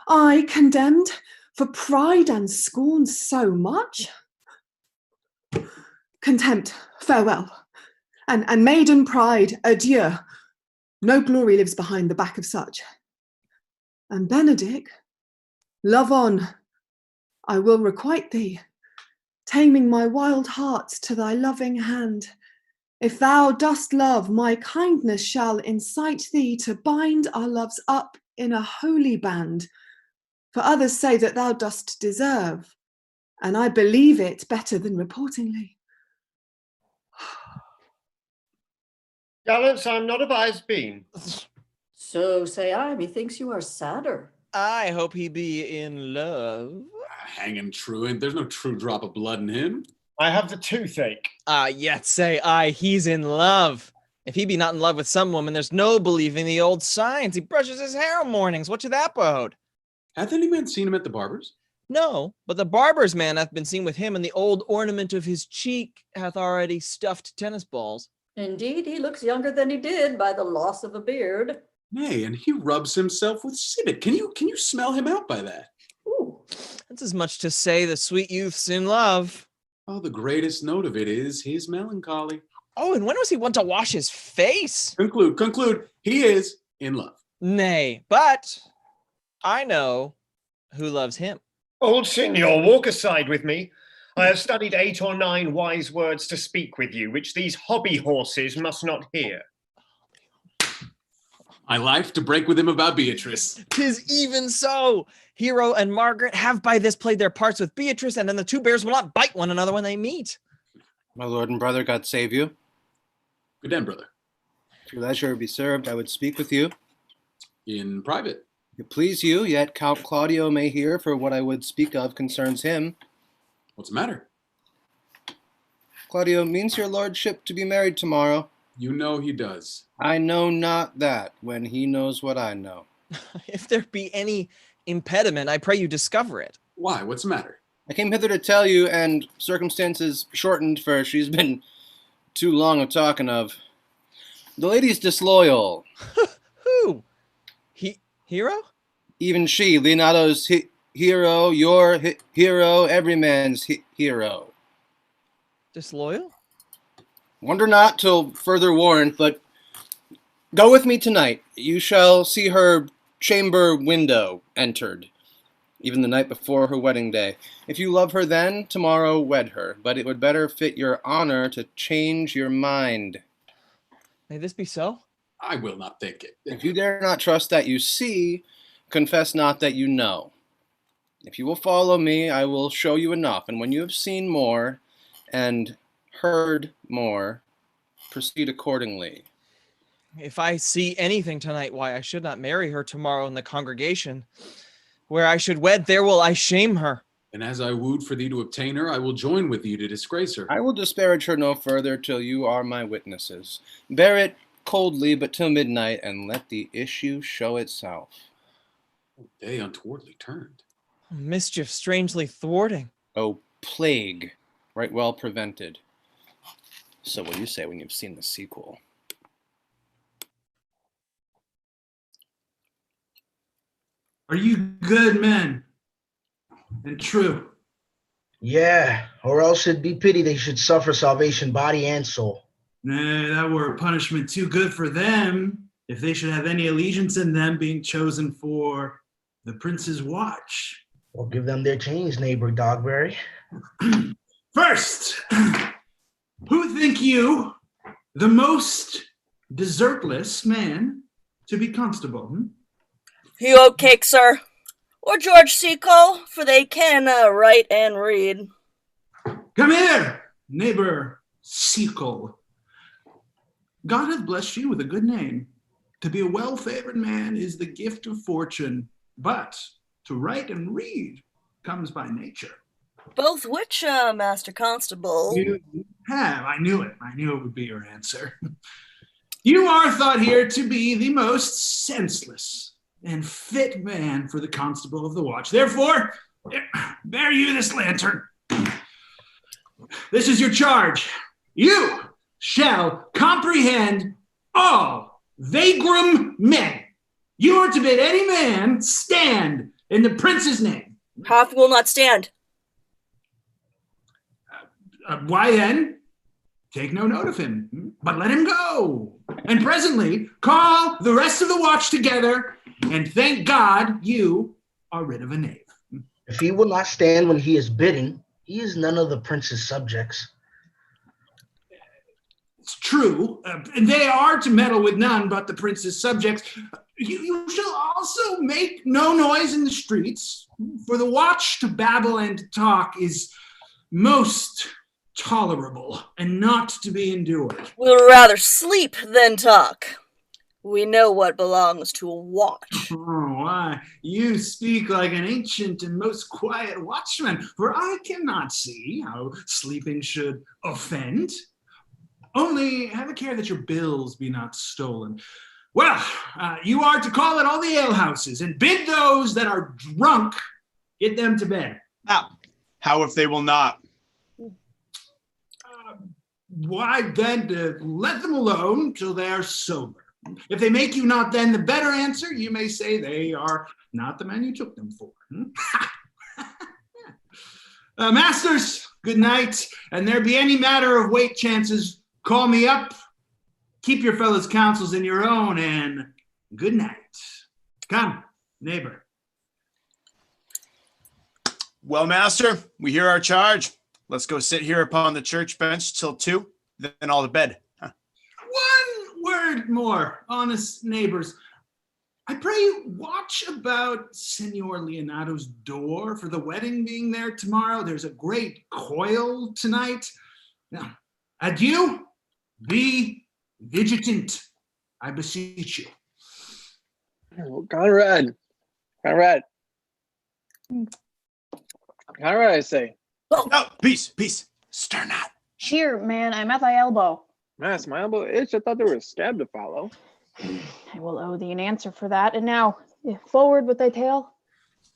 I condemned for pride and scorn so much? Contempt, farewell, and maiden pride, adieu. No glory lives behind the back of such. And Benedick, love on, I will requite thee, taming my wild heart to thy loving hand. If thou dost love, my kindness shall incite thee to bind our loves up in a holy band. For others say that thou dost deserve, and I believe it better than reportingly. Gallants, I'm not advised been. So say I, methinks you are sadder. I hope he be in love. Hang him, truant. There's no true drop of blood in him. I have the toothache. Yet say I, he's in love. If he be not in love with some woman, there's no believing the old signs. He brushes his hair o' mornings. What should that bode? Hath any man seen him at the barber's? No, but the barber's man hath been seen with him, and the old ornament of his cheek hath already stuffed tennis balls. Indeed, he looks younger than he did by the loss of a beard. Nay, and he rubs himself with civet. Can you smell him out by that? Ooh. That's as much to say the sweet youth's in love. Oh, the greatest note of it is his melancholy. Oh, and when was he wont to wash his face? Conclude. He is in love. Nay, but I know who loves him. Old Signor, walk aside with me. I have studied 8 or 9 wise words to speak with you, which these hobby horses must not hear. My life to break with him about Beatrice. 'Tis even so. Hero and Margaret have by this played their parts with Beatrice, and then the two bears will not bite one another when they meet. My lord and brother, God save you. Good den, brother. If your leisure be served, I would speak with you. In private. It please you, yet Count Claudio may hear, for what I would speak of concerns him. What's the matter? Claudio, means your lordship to be married tomorrow? You know he does. I know not that, when he knows what I know. If there be any impediment, I pray you discover it. Why? What's the matter? I came hither to tell you, and circumstances shortened, for she's been too long of talking of. The lady's disloyal. Who? Hero? Even she, Leonato's hero, your hero, every man's hero. Disloyal? Wonder not till further warrant, but go with me tonight. You shall see her chamber window entered, even the night before her wedding day. If you love her then, tomorrow wed her, but it would better fit your honor to change your mind. May this be so? I will not think it. If you dare not trust that you see, confess not that you know. If you will follow me, I will show you enough, and when you have seen more and heard more, proceed accordingly. If I see anything tonight, why I should not marry her tomorrow in the congregation. Where I should wed, there will I shame her. And as I wooed for thee to obtain her, I will join with you to disgrace her. I will disparage her no further till you are my witnesses. Bear it coldly but till midnight, and let the issue show itself. Day untowardly turned. Mischief strangely thwarting. Oh, plague, right well prevented. So what do you say when you've seen the sequel? Are you good men and true? Yeah, or else it'd be pity they should suffer salvation body and soul. Nay, that were a punishment too good for them, if they should have any allegiance in them being chosen for the prince's watch. Well, give them their chains, neighbor Dogberry. First, who think you the most desertless man to be constable? You oatcake, sir? Or George Seacole, for they can write and read. Come here, neighbor Seacole. God hath blessed you with a good name. To be a well-favored man is the gift of fortune, but to write and read comes by nature. Both which, Master Constable? You have. I knew it. I knew it would be your answer. You are thought here to be the most senseless and fit man for the constable of the watch. Therefore, bear you this lantern. This is your charge. You shall comprehend all vagrom men. You are to bid any man stand in the prince's name. Half will not stand. Why then, take no note of him, but let him go. And presently call the rest of the watch together, and thank God you are rid of a knave. If he will not stand when he is bidden, he is none of the prince's subjects. It's true, and they are to meddle with none but the prince's subjects. You shall also make no noise in the streets, for the watch to babble and to talk is most tolerable and not to be endured. We'll rather sleep than talk. We know what belongs to a watch. Oh, why, you speak like an ancient and most quiet watchman, for I cannot see how sleeping should offend. Only have a care that your bills be not stolen. Well, you are to call at all the alehouses and bid those that are drunk get them to bed. How if they will not? Why then let them alone till they are sober. If they make you not then the better answer, you may say they are not the men you took them for. Masters, good night. And there be any matter of weight chances, call me up. Keep your fellows' counsels in your own, and good night. Come, neighbor. Well, master, we hear our charge. Let's go sit here upon the church bench till 2, then all to bed. One word more, honest neighbors. I pray you watch about Senor Leonato's door for the wedding being there tomorrow. There's a great coil tonight. Now, adieu. Be vigilant, I beseech you. Oh, Conrad, I say. Oh, peace. Stir not. Here, man, I'm at thy elbow. Mass, my elbow itch. I thought there was a scab to follow. I will owe thee an answer for that. And now, forward with thy tale.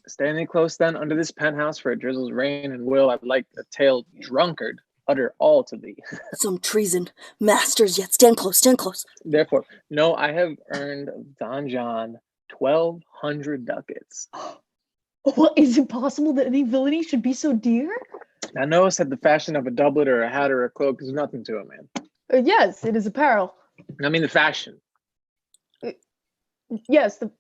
Standing close then under this penthouse for it drizzles rain and will, I'd like a tale drunkard utter all to thee. Some treason. Masters, yet stand close, stand close. Therefore, no, I have earned of Don John 1,200 ducats. What, is it possible that any villainy should be so dear? Now notice that the fashion of a doublet or a hat or a cloak is nothing to it, man. Yes, it is apparel. I mean the fashion. Yes, the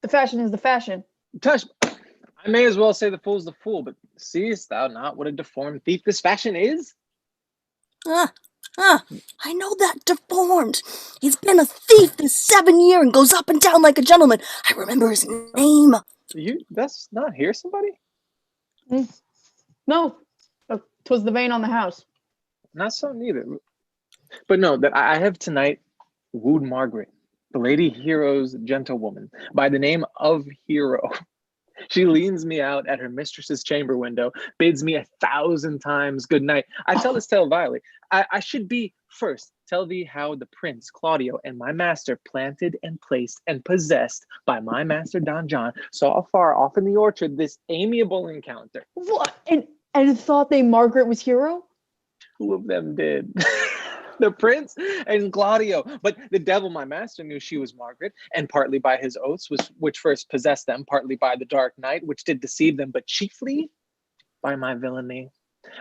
fashion is the fashion. Tush, I may as well say the fool's the fool, but seest thou not what a deformed thief this fashion is? I know that deformed. He's been a thief this 7 year and goes up and down like a gentleman. I remember his name. That's not here, somebody? No, 'twas the vein on the house. Not so neither. But no, that I have tonight wooed Margaret, the lady Hero's gentlewoman, by the name of Hero. She leans me out at her mistress's chamber window, bids me 1,000 times good night. I tell this tale vilely. I should be first tell thee how the prince Claudio and my master, planted and placed and possessed by my master Don John, saw afar off in the orchard this amiable encounter. What? And thought they Margaret was Hero? Two of them did. The prince and Claudio. But the devil, my master, knew she was Margaret, and partly by his oaths, which first possessed them, partly by the dark night, which did deceive them, but chiefly by my villainy,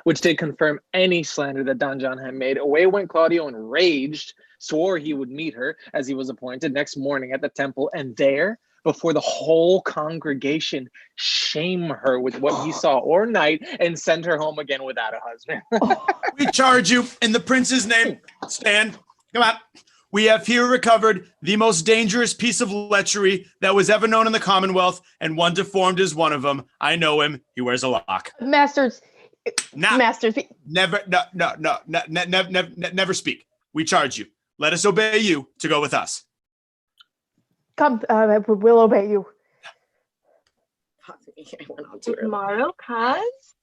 which did confirm any slander that Don John had made. Away went Claudio enraged, swore he would meet her, as he was appointed, next morning at the temple, and there, before the whole congregation, shame her with what he saw or night and send her home again without a husband. We charge you in the prince's name. Stand. Come on. We have here recovered the most dangerous piece of lechery that was ever known in the Commonwealth, and one deformed is one of them. I know him. He wears a lock. Masters. Masters. Never speak. We charge you. Let us obey you to go with us. Come, we'll obey you. Good morrow, cuz.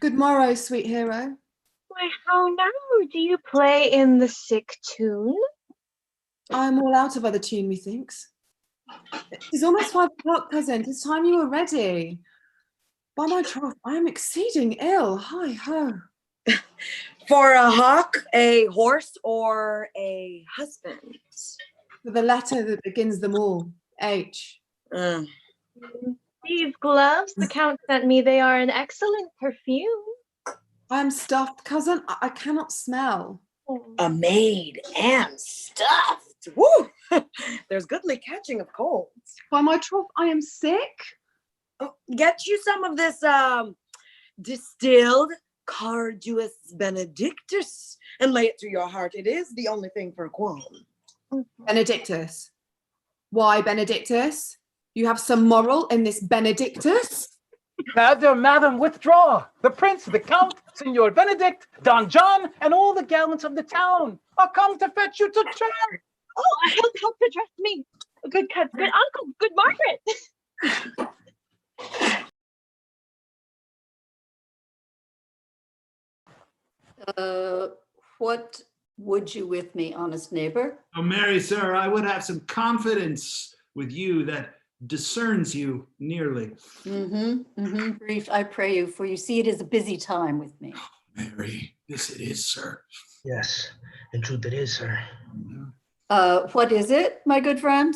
Good morrow, sweet hero. Why, how now? Do you play in the sick tune? I'm all out of other tune, methinks. It's almost 5 o'clock, cousin. It's time you were ready. By my troth, I am exceeding ill. Hi ho. For a hawk, a horse, or a husband? For the letter that begins them all, H. These gloves the Count sent me, they are an excellent perfume. I am stuffed, cousin. I cannot smell. A maid and stuffed. Woo! There's goodly catching of colds. By my troth, I am sick. Oh, get you some of this distilled Carduus Benedictus and lay it to your heart. It is the only thing for a qualm. Benedictus. Why Benedictus? You have some moral in this Benedictus? Madam, withdraw. The prince, the count, Signor Benedict, Don John, and all the gallants of the town are come to fetch you to church. Oh, help to dress me. Good cuts, good uncle, good Margaret. What would you with me, honest neighbor? Oh, marry, sir, I would have some confidence with you that discerns you nearly. Brief, I pray you, for you see it is a busy time with me. Mary, this it is, sir. Yes, in truth it is, sir. What is it, my good friend?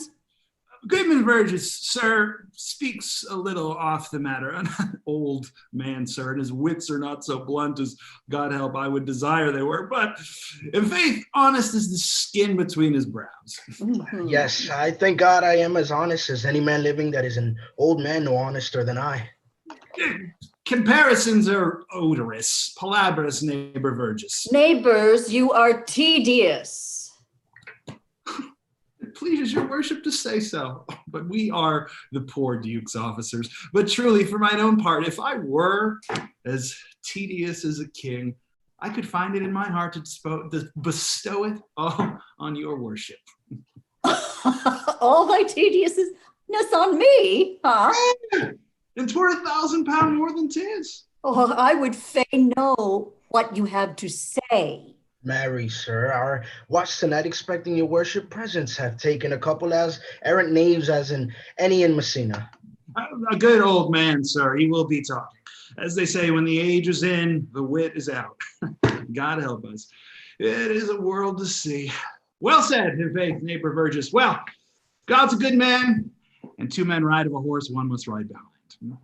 Goodman Burgess, sir, speaks a little off the matter. An old man, sir, and his wits are not so blunt as, God help, I would desire they were. But in faith, honest as the skin between his brows. Yes, I thank God I am as honest as any man living that is an old man no honester than I. Comparisons are odorous, palabrous, neighbor Burgess. Neighbors, you are tedious. It pleases your worship to say so, but we are the poor duke's officers. But truly, for mine own part, if I were as tedious as a king, I could find it in my heart to bestow it all on your worship. All thy tediousness on me, huh? And 'twere £1,000 more than 'tis. Oh, I would fain know what you have to say. Marry, sir, our watch tonight expecting your worship presence have taken a couple as errant knaves as in any in Messina. A good old man, sir. He will be talking. As they say, when the age is in, the wit is out. God help us. It is a world to see. Well said, in faith, neighbor Burgess. Well, God's a good man, and two men ride of a horse, one must ride behind.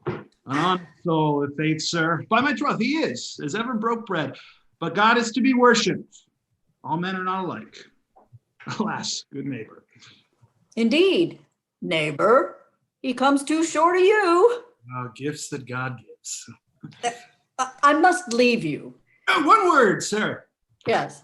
An honest soul, if faith, sir. By my troth, he is, as ever broke bread. But God is to be worshipped. All men are not alike. Alas, good neighbor. Indeed, neighbor, he comes too short of you. Gifts that God gives. I must leave you. One word, sir. Yes.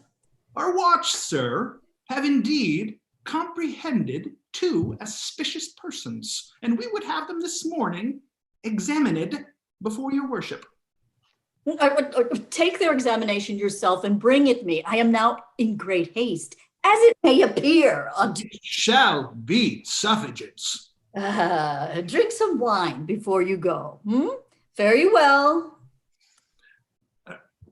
Our watch, sir, have indeed comprehended two auspicious persons, and we would have them this morning examined before your worship. Take their examination yourself and bring it me. I am now in great haste, as it may appear unto shall be suffrages. Drink some wine before you go. Fare you well.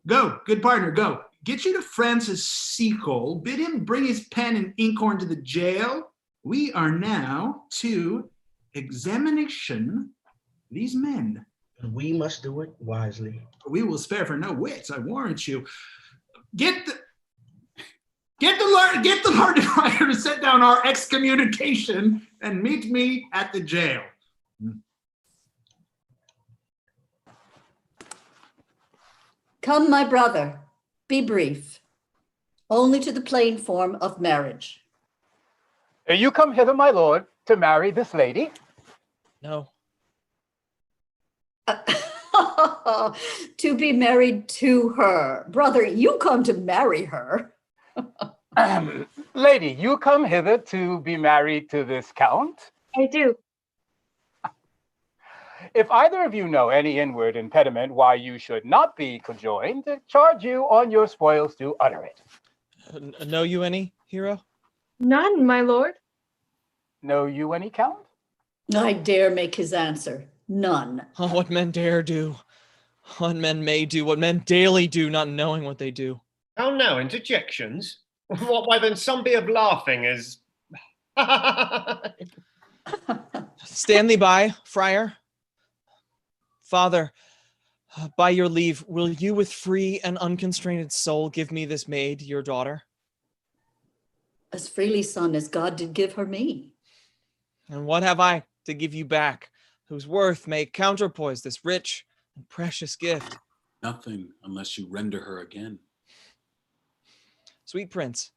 Go, good partner, go. Get you to Francis Seacole. Bid him bring his pen and inkhorn to the jail. We are now to examination these men. And we must do it wisely. We will spare for no wits, I warrant you. Get the learned writer to set down our excommunication and meet me at the jail. Come, my brother, be brief. Only to the plain form of marriage. You come hither, my lord, to marry this lady? No. To be married to her. Brother, you come to marry her. Lady, you come hither to be married to this count? I do. If either of you know any inward impediment why you should not be conjoined, charge you on your spoils to utter it. Know you any, hero? None, my lord. Know you any, count? I dare make his answer. None. Oh, what men dare do. What men may do. What men daily do, not knowing what they do. How now, interjections? What, why then some be of laughing is... Stand thee by, friar. Father, by your leave, will you with free and unconstrained soul give me this maid, your daughter? As freely, son, as God did give her me. And what have I to give you back, whose worth may counterpoise this rich and precious gift? Nothing, unless you render her again. Sweet prince,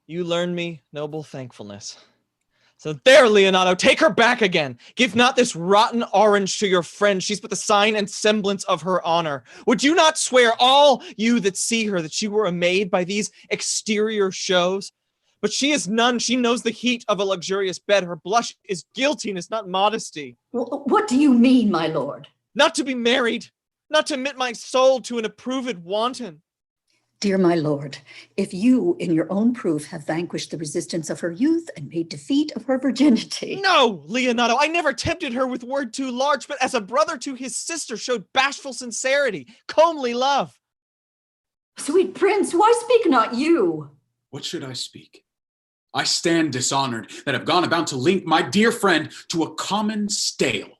you learn me noble thankfulness. So there, Leonato, take her back again. Give not this rotten orange to your friend. She's but the sign and semblance of her honor. Would you not swear, all you that see her, that she were a maid by these exterior shows? But she is none. She knows the heat of a luxurious bed. Her blush is guiltiness, not modesty. What do you mean, my lord? Not to be married, not to commit my soul to an approved wanton. Dear my lord, if you, in your own proof, have vanquished the resistance of her youth and made defeat of her virginity. No, Leonato, I never tempted her with word too large, but as a brother to his sister showed bashful sincerity, comely love. Sweet prince, why speak not you? What should I speak? I stand dishonored that have gone about to link my dear friend to a common stale.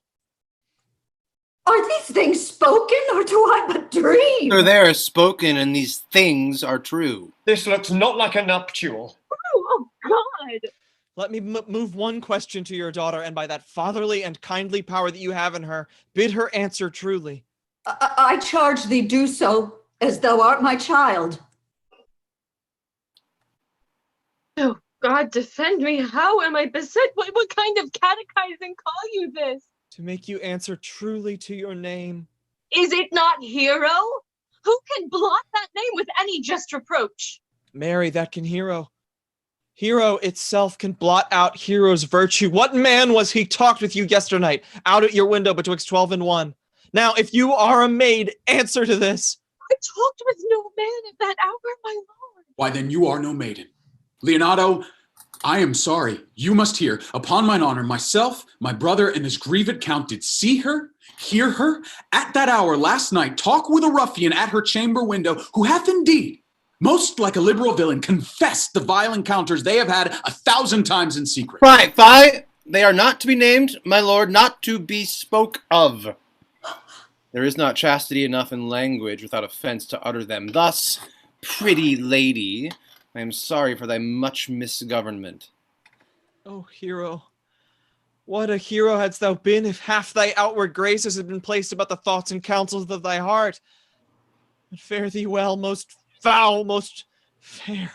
Are these things spoken, or do I but dream? So they are spoken, and these things are true. This looks not like a nuptial. Oh, God! Let me move one question to your daughter, and by that fatherly and kindly power that you have in her, bid her answer truly. I charge thee do so, as thou art my child. Oh, God defend me. How am I beset? What kind of catechizing call you this? To make you answer truly to your name. Is it not Hero? Who can blot that name with any just reproach? Marry, that can Hero. Hero itself can blot out Hero's virtue. What man was he talked with you yesternight, out at your window betwixt 12 and 1? Now, if you are a maid, answer to this. I talked with no man at that hour, my lord. Why then you are no maiden. Leonato, I am sorry. You must hear, upon mine honor, myself, my brother, and this grieved count did see her, hear her, at that hour last night, talk with a ruffian at her chamber window, who hath indeed most like a liberal villain, confess the vile encounters they have had 1,000 times in secret. Fie! They are not to be named, my lord, not to be spoke of. There is not chastity enough in language without offense to utter them. Thus, pretty lady, I am sorry for thy much misgovernment. Oh, hero, what a hero hadst thou been if half thy outward graces had been placed about the thoughts and counsels of thy heart. But fare thee well, most foul, most fair.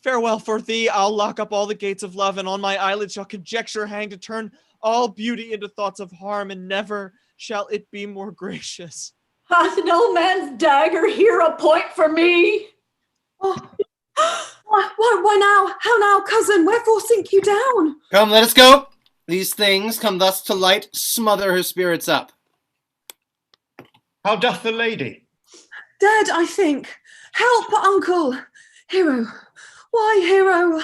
Farewell for thee, I'll lock up all the gates of love, and on my eyelids shall conjecture hang to turn all beauty into thoughts of harm, and never shall it be more gracious. Hath no man's dagger here a point for me? Oh. Why now? How now, cousin? Wherefore sink you down? Come, let us go. These things come thus to light, smother her spirits up. How doth the lady? Dead, I think. Help, uncle. Hero. Why, hero?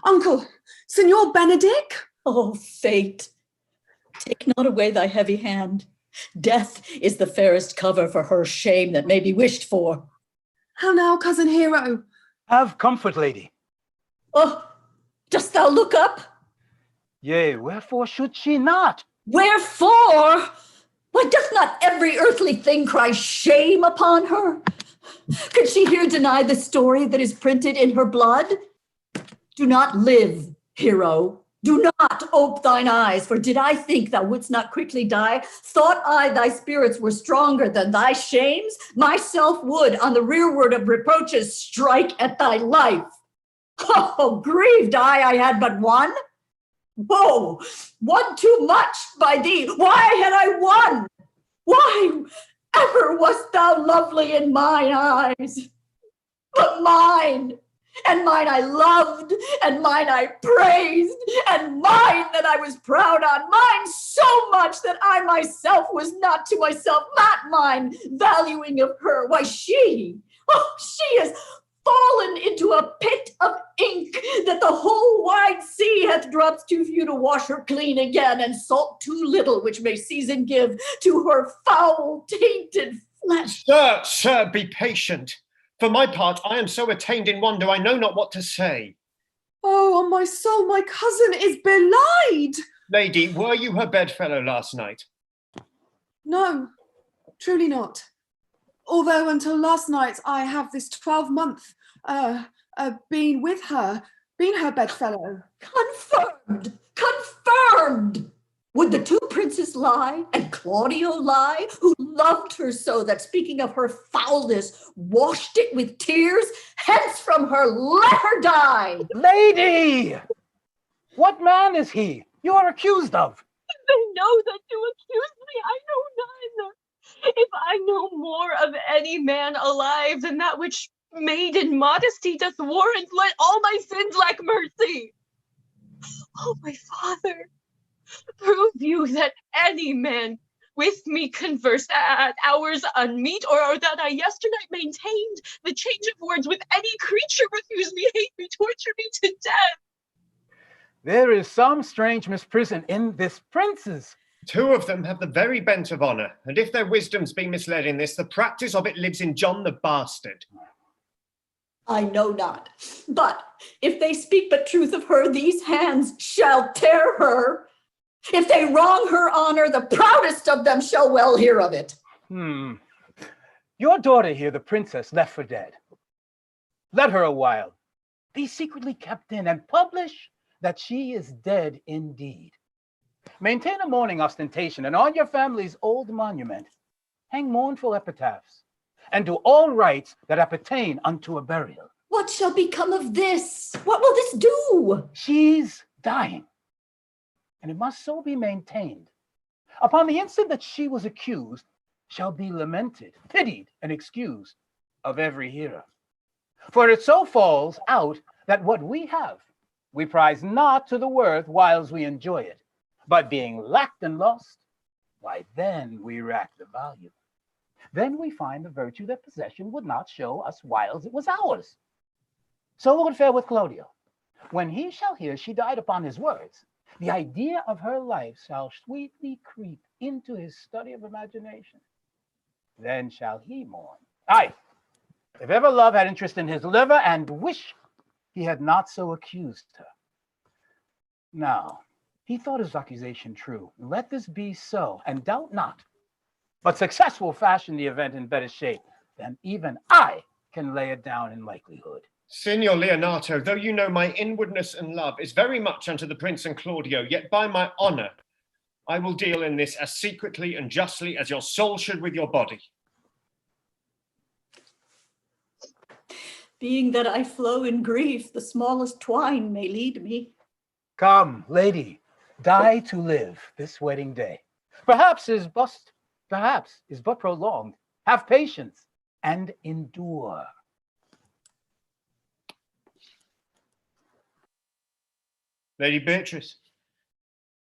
Uncle. Signor Benedick? Oh, fate. Take not away thy heavy hand. Death is the fairest cover for her shame that may be wished for. How now, cousin Hero? Have comfort, lady. Oh, dost thou look up? Yea, wherefore should she not? Wherefore? Why, doth not every earthly thing cry shame upon her? Could she here deny the story that is printed in her blood? Do not live, hero. Do not ope thine eyes, for did I think thou wouldst not quickly die, thought I thy spirits were stronger than thy shames, myself would on the rearward of reproaches strike at thy life. Oh, grieved I had but one. Whoa, one too much by thee. Why had I one? Why ever wast thou lovely in mine eyes? But mine, and mine I loved, and mine I praised, and mine that I was proud on, mine so much that I myself was not to myself, not mine, valuing of her. Why, she is fallen into a pit of ink that the whole wide sea hath drops too few to wash her clean again, and salt too little, which may season give to her foul tainted flesh. Sir, be patient. For my part, I am so attained in wonder, I know not what to say. Oh, on my soul, my cousin is belied. Lady, were you her bedfellow last night? No, truly not. Although until last night I have this 12-month been with her, been her bedfellow. Confirmed! Confirmed! Would the two princes lie, and Claudio lie, who loved her so that, speaking of her foulness, washed it with tears? Hence from her, let her die! Lady! What man is he you are accused of? They know that you accuse me. I know none. If I know more of any man alive than that which maiden modesty doth warrant, let all my sins lack mercy. Oh, my father, prove you that any man with me conversed at hours unmeet, or that I yesternight maintained the change of words with any creature, refuse me, hate me, torture me to death. There is some strange misprison in this prince's. Two of them have the very bent of honour, and if their wisdoms be misled in this, the practice of it lives in John the Bastard. I know not, but if they speak but truth of her, these hands shall tear her. If they wrong her honor, the proudest of them shall well hear of it. Your daughter here, the princess, left for dead. Let her a while. Be secretly kept in and publish that she is dead indeed. Maintain a mourning ostentation, and on your family's old monument, hang mournful epitaphs, and do all rites that appertain unto a burial. What shall become of this? What will this do? She's dying, and it must so be maintained. Upon the instant that she was accused, shall be lamented, pitied, and excused of every hearer. For it so falls out that what we have, we prize not to the worth whiles we enjoy it. But being lacked and lost, why then we rack the value. Then we find the virtue that possession would not show us whiles it was ours. So it would fare with Claudio. When he shall hear she died upon his words, the idea of her life shall sweetly creep into his study of imagination. Then shall he mourn. Aye, if ever love had interest in his liver, and wish he had not so accused her. Now, he thought his accusation true. Let this be so, and doubt not. But success will fashion the event in better shape than even I can lay it down in likelihood. Signor Leonato, though you know my inwardness and love is very much unto the Prince and Claudio, yet by my honour, I will deal in this as secretly and justly as your soul should with your body. Being that I flow in grief, the smallest twine may lead me. Come, lady, die to live this wedding day. Perhaps is but prolonged. Have patience and endure. Lady Beatrice,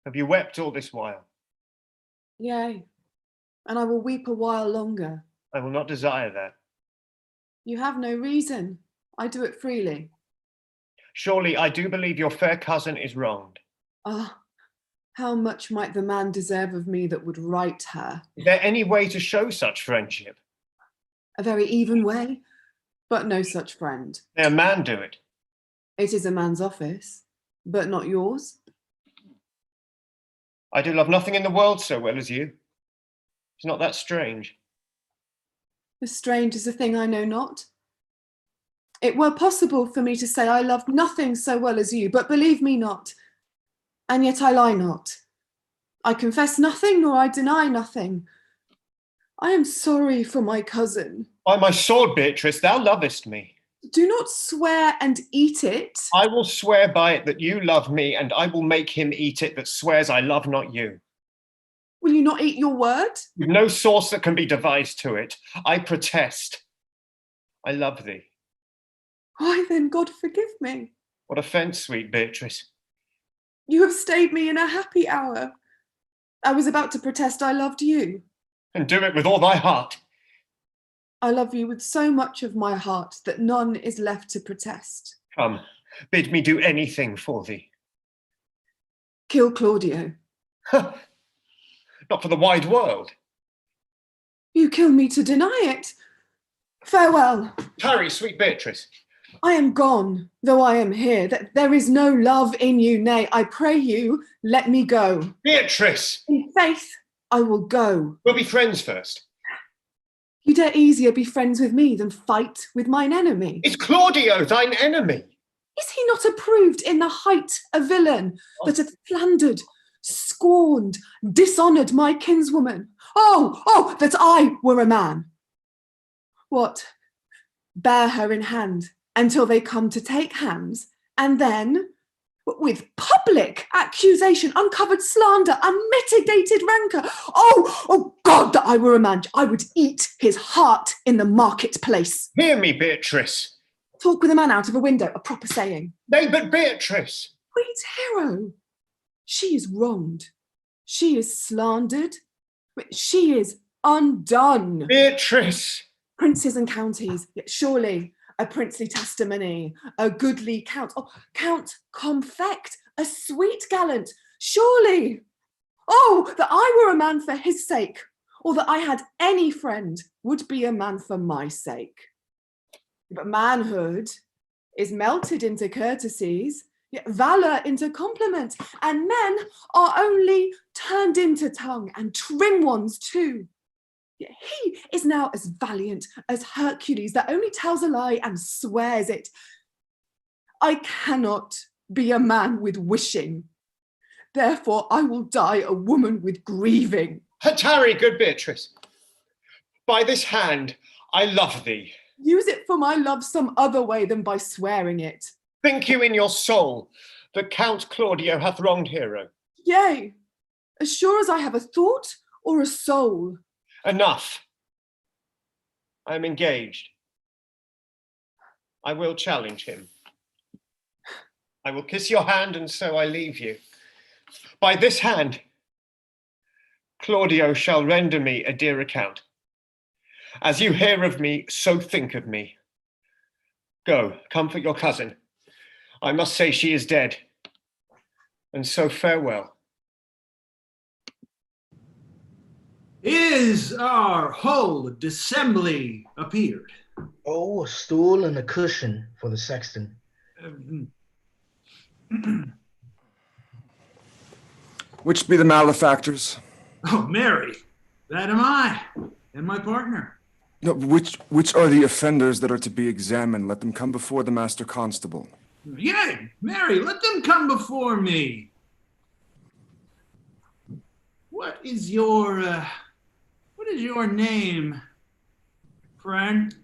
have you wept all this while? Yea, and I will weep a while longer. I will not desire that. You have no reason. I do it freely. Surely I do believe your fair cousin is wronged. Ah, how much might the man deserve of me that would right her? Is there any way to show such friendship? A very even way, but no such friend. May a man do it? It is a man's office, but not yours. I do love nothing in the world so well as you. It's not that strange. The strange is a thing I know not. It were possible for me to say I loved nothing so well as you, but believe me not. And yet I lie not. I confess nothing, nor I deny nothing. I am sorry for my cousin. By my sword, Beatrice, thou lovest me. Do not swear and eat it. I will swear by it that you love me, and I will make him eat it that swears I love not you. Will you not eat your word? With no source that can be devised to it, I protest. I love thee. Why then, God forgive me. What offence, sweet Beatrice? You have stayed me in a happy hour. I was about to protest I loved you. And do it with all thy heart. I love you with so much of my heart that none is left to protest. Come, bid me do anything for thee. Kill Claudio. Not for the wide world. You kill me to deny it. Farewell. Tarry, sweet Beatrice. I am gone, though I am here, that there is no love in you. Nay, I pray you, let me go. Beatrice! In faith, I will go. We'll be friends first. You dare easier be friends with me than fight with mine enemy. Is Claudio thine enemy? Is he not approved in the height a villain that hath slandered, scorned, dishonoured my kinswoman? Oh, that I were a man. What? Bear her in hand until they come to take hands, and then, with public accusation, uncovered slander, unmitigated rancour. Oh God, that I were a man. I would eat his heart in the marketplace. Hear me, Beatrice. Talk with a man out of a window, a proper saying. Nay, but Beatrice. Sweet hero, she is wronged. She is slandered. She is undone. Beatrice. Princes and counties, yet surely a princely testimony, a goodly count. Oh, Count Confect, a sweet gallant, surely. Oh, that I were a man for his sake, or that I had any friend would be a man for my sake. But manhood is melted into courtesies, yet valour into compliment, and men are only turned into tongue, and trim ones too. Yet he is now as valiant as Hercules that only tells a lie and swears it. I cannot be a man with wishing. Therefore I will die a woman with grieving. Tarry, good Beatrice. By this hand I love thee. Use it for my love some other way than by swearing it. Think you in your soul that Count Claudio hath wronged hero? Yea, as sure as I have a thought or a soul. Enough. I am engaged. I will challenge him. I will kiss your hand, and so I leave you. By this hand, Claudio shall render me a dear account. As you hear of me, so think of me. Go, comfort your cousin. I must say she is dead. And so farewell. Is our whole dissembly appeared? Oh, a stool and a cushion for the sexton. Which be the malefactors? Oh, Mary, that am I, and my partner. No, which are the offenders that are to be examined? Let them come before the master constable. Yea, Mary, let them come before me. What is your name, friend?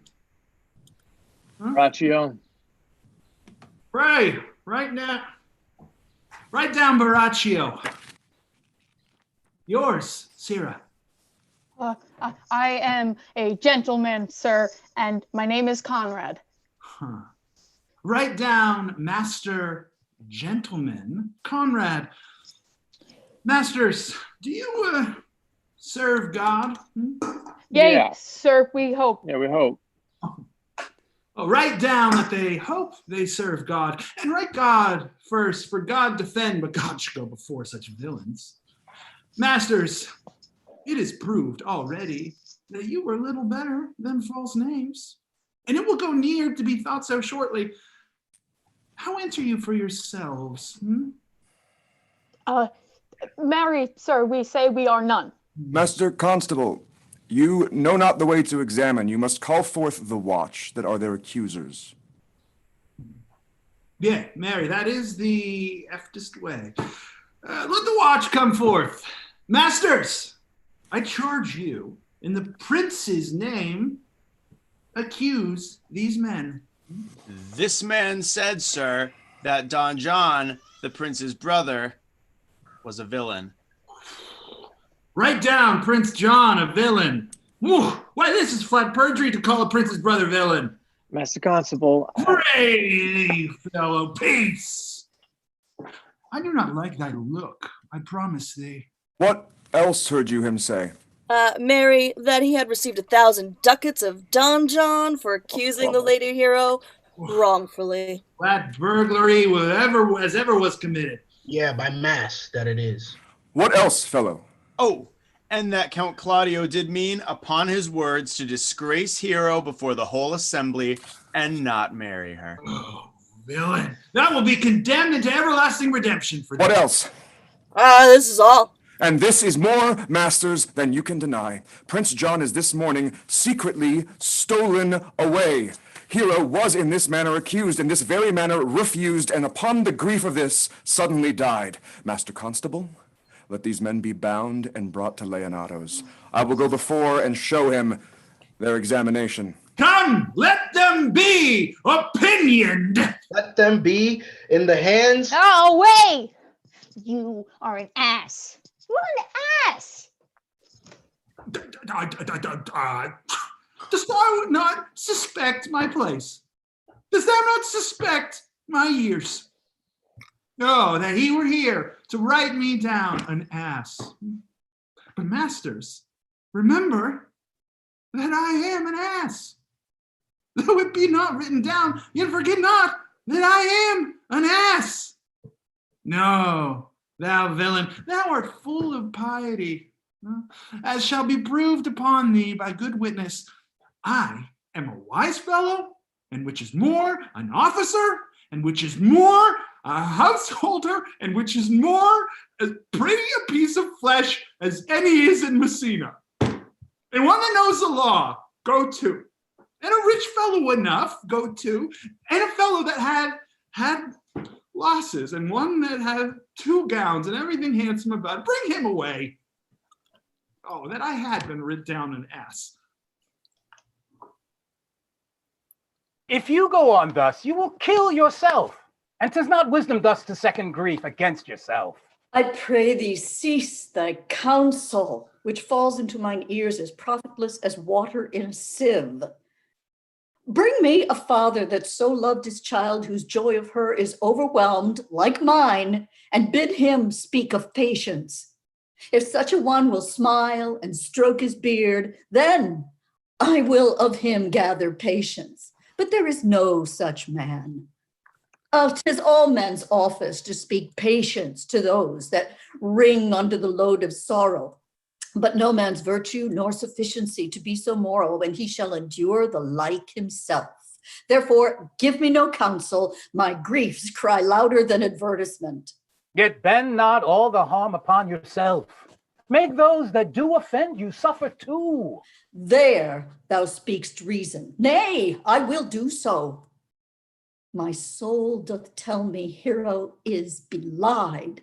Huh? Borachio. Pray, write down Borachio. Yours, Sira. I am a gentleman, sir, and my name is Conrade. Huh. Write down Master Gentleman Conrad. Masters, do you serve God? Yea, Yeah. sir, we hope. Yeah, we hope. Oh, write down that they hope they serve God, and write God first, for God defend, but God should go before such villains. Masters, it is proved already that you were little better than false names, and it will go near to be thought so shortly. How answer you for yourselves? Marry, sir, we say we are none. Master Constable, you know not the way to examine. You must call forth the watch that are their accusers. Yeah, Mary, that is the eftest way. Let the watch come forth. Masters, I charge you, in the prince's name, accuse these men. This man said, sir, that Don John, the prince's brother, was a villain. Write down Prince John, a villain. Whew, why, this is flat perjury to call a prince's brother villain. Master Constable. Pray, fellow, peace. I do not like thy look, I promise thee. What else heard you him say? Mary, that he had received 1,000 ducats of Don John for accusing the lady hero wrongfully. That burglary as ever was committed. Yeah, by mass that it is. What else, fellow? Oh, and that Count Claudio did mean upon his words to disgrace Hero before the whole assembly and not marry her. Oh, villain. That will be condemned into everlasting redemption for What them. else? This is all. And this is more, masters, than you can deny. Prince John is this morning secretly stolen away. Hero was in this manner accused, in this very manner refused, and upon the grief of this, suddenly died. Master Constable, let these men be bound and brought to Leonato's. I will go before and show him their examination. Come, let them be opinioned. Let them be in the hands. Oh, wait! You are an ass. You're an ass. Dost thou not suspect my place? Dost thou not suspect my years? Oh, that he were here to write me down an ass. But masters, remember that I am an ass. Though it be not written down, yet forget not that I am an ass. No, thou villain, thou art full of piety, as shall be proved upon thee by good witness. I am a wise fellow, and which is more, an officer, and which is more, a householder, and which is more, as pretty a piece of flesh as any is in Messina. And one that knows the law, go to. And a rich fellow enough, go to. And a fellow that had losses, and one that had 2 gowns and everything handsome about it, bring him away. Oh, that I had been rid down an ass. If you go on thus, you will kill yourself. And 'tis not wisdom thus to second grief against yourself. I pray thee cease thy counsel, which falls into mine ears as profitless as water in a sieve. Bring me a father that so loved his child, whose joy of her is overwhelmed, like mine, and bid him speak of patience. If such a one will smile and stroke his beard, then I will of him gather patience. But there is no such man. Oh, 'tis all men's office to speak patience to those that wring under the load of sorrow. But no man's virtue nor sufficiency to be so moral when he shall endure the like himself. Therefore, give me no counsel, my griefs cry louder than advertisement. Yet bend not all the harm upon yourself. Make those that do offend you suffer too. There thou speak'st reason. Nay, I will do so. My soul doth tell me Hero is belied,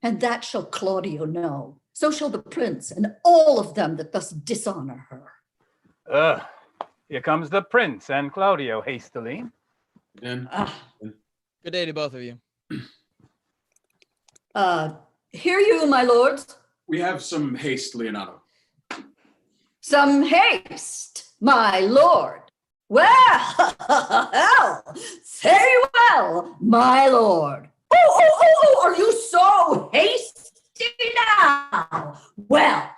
and that shall Claudio know. So shall the prince and all of them that thus dishonor her. Here comes the prince and Claudio hastily. Good day to both of you. Hear you, my lords. We have some haste, Leonato. Some haste, my lord. Well, very well, my lord. Oh, are you so hasty now? Well,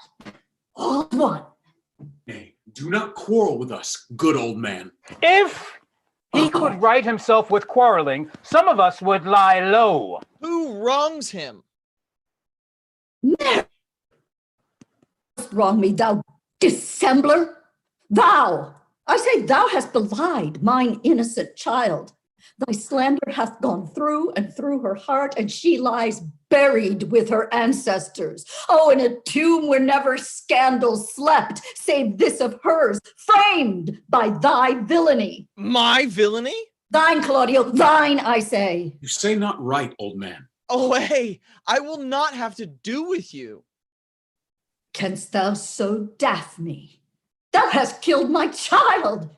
all one. Nay, do not quarrel with us, good old man. If he could right himself with quarreling, some of us would lie low. Who wrongs him? Never wrong me, thou dissembler. Thou, I say, thou hast belied mine innocent child. Thy slander hath gone through and through her heart, and she lies buried with her ancestors. Oh, in a tomb where never scandal slept, save this of hers, framed by thy villainy. My villainy? Thine, Claudio, thine, I say. You say not right, old man. Away! I will not have to do with you. Canst thou so daff me? Thou hast killed my child.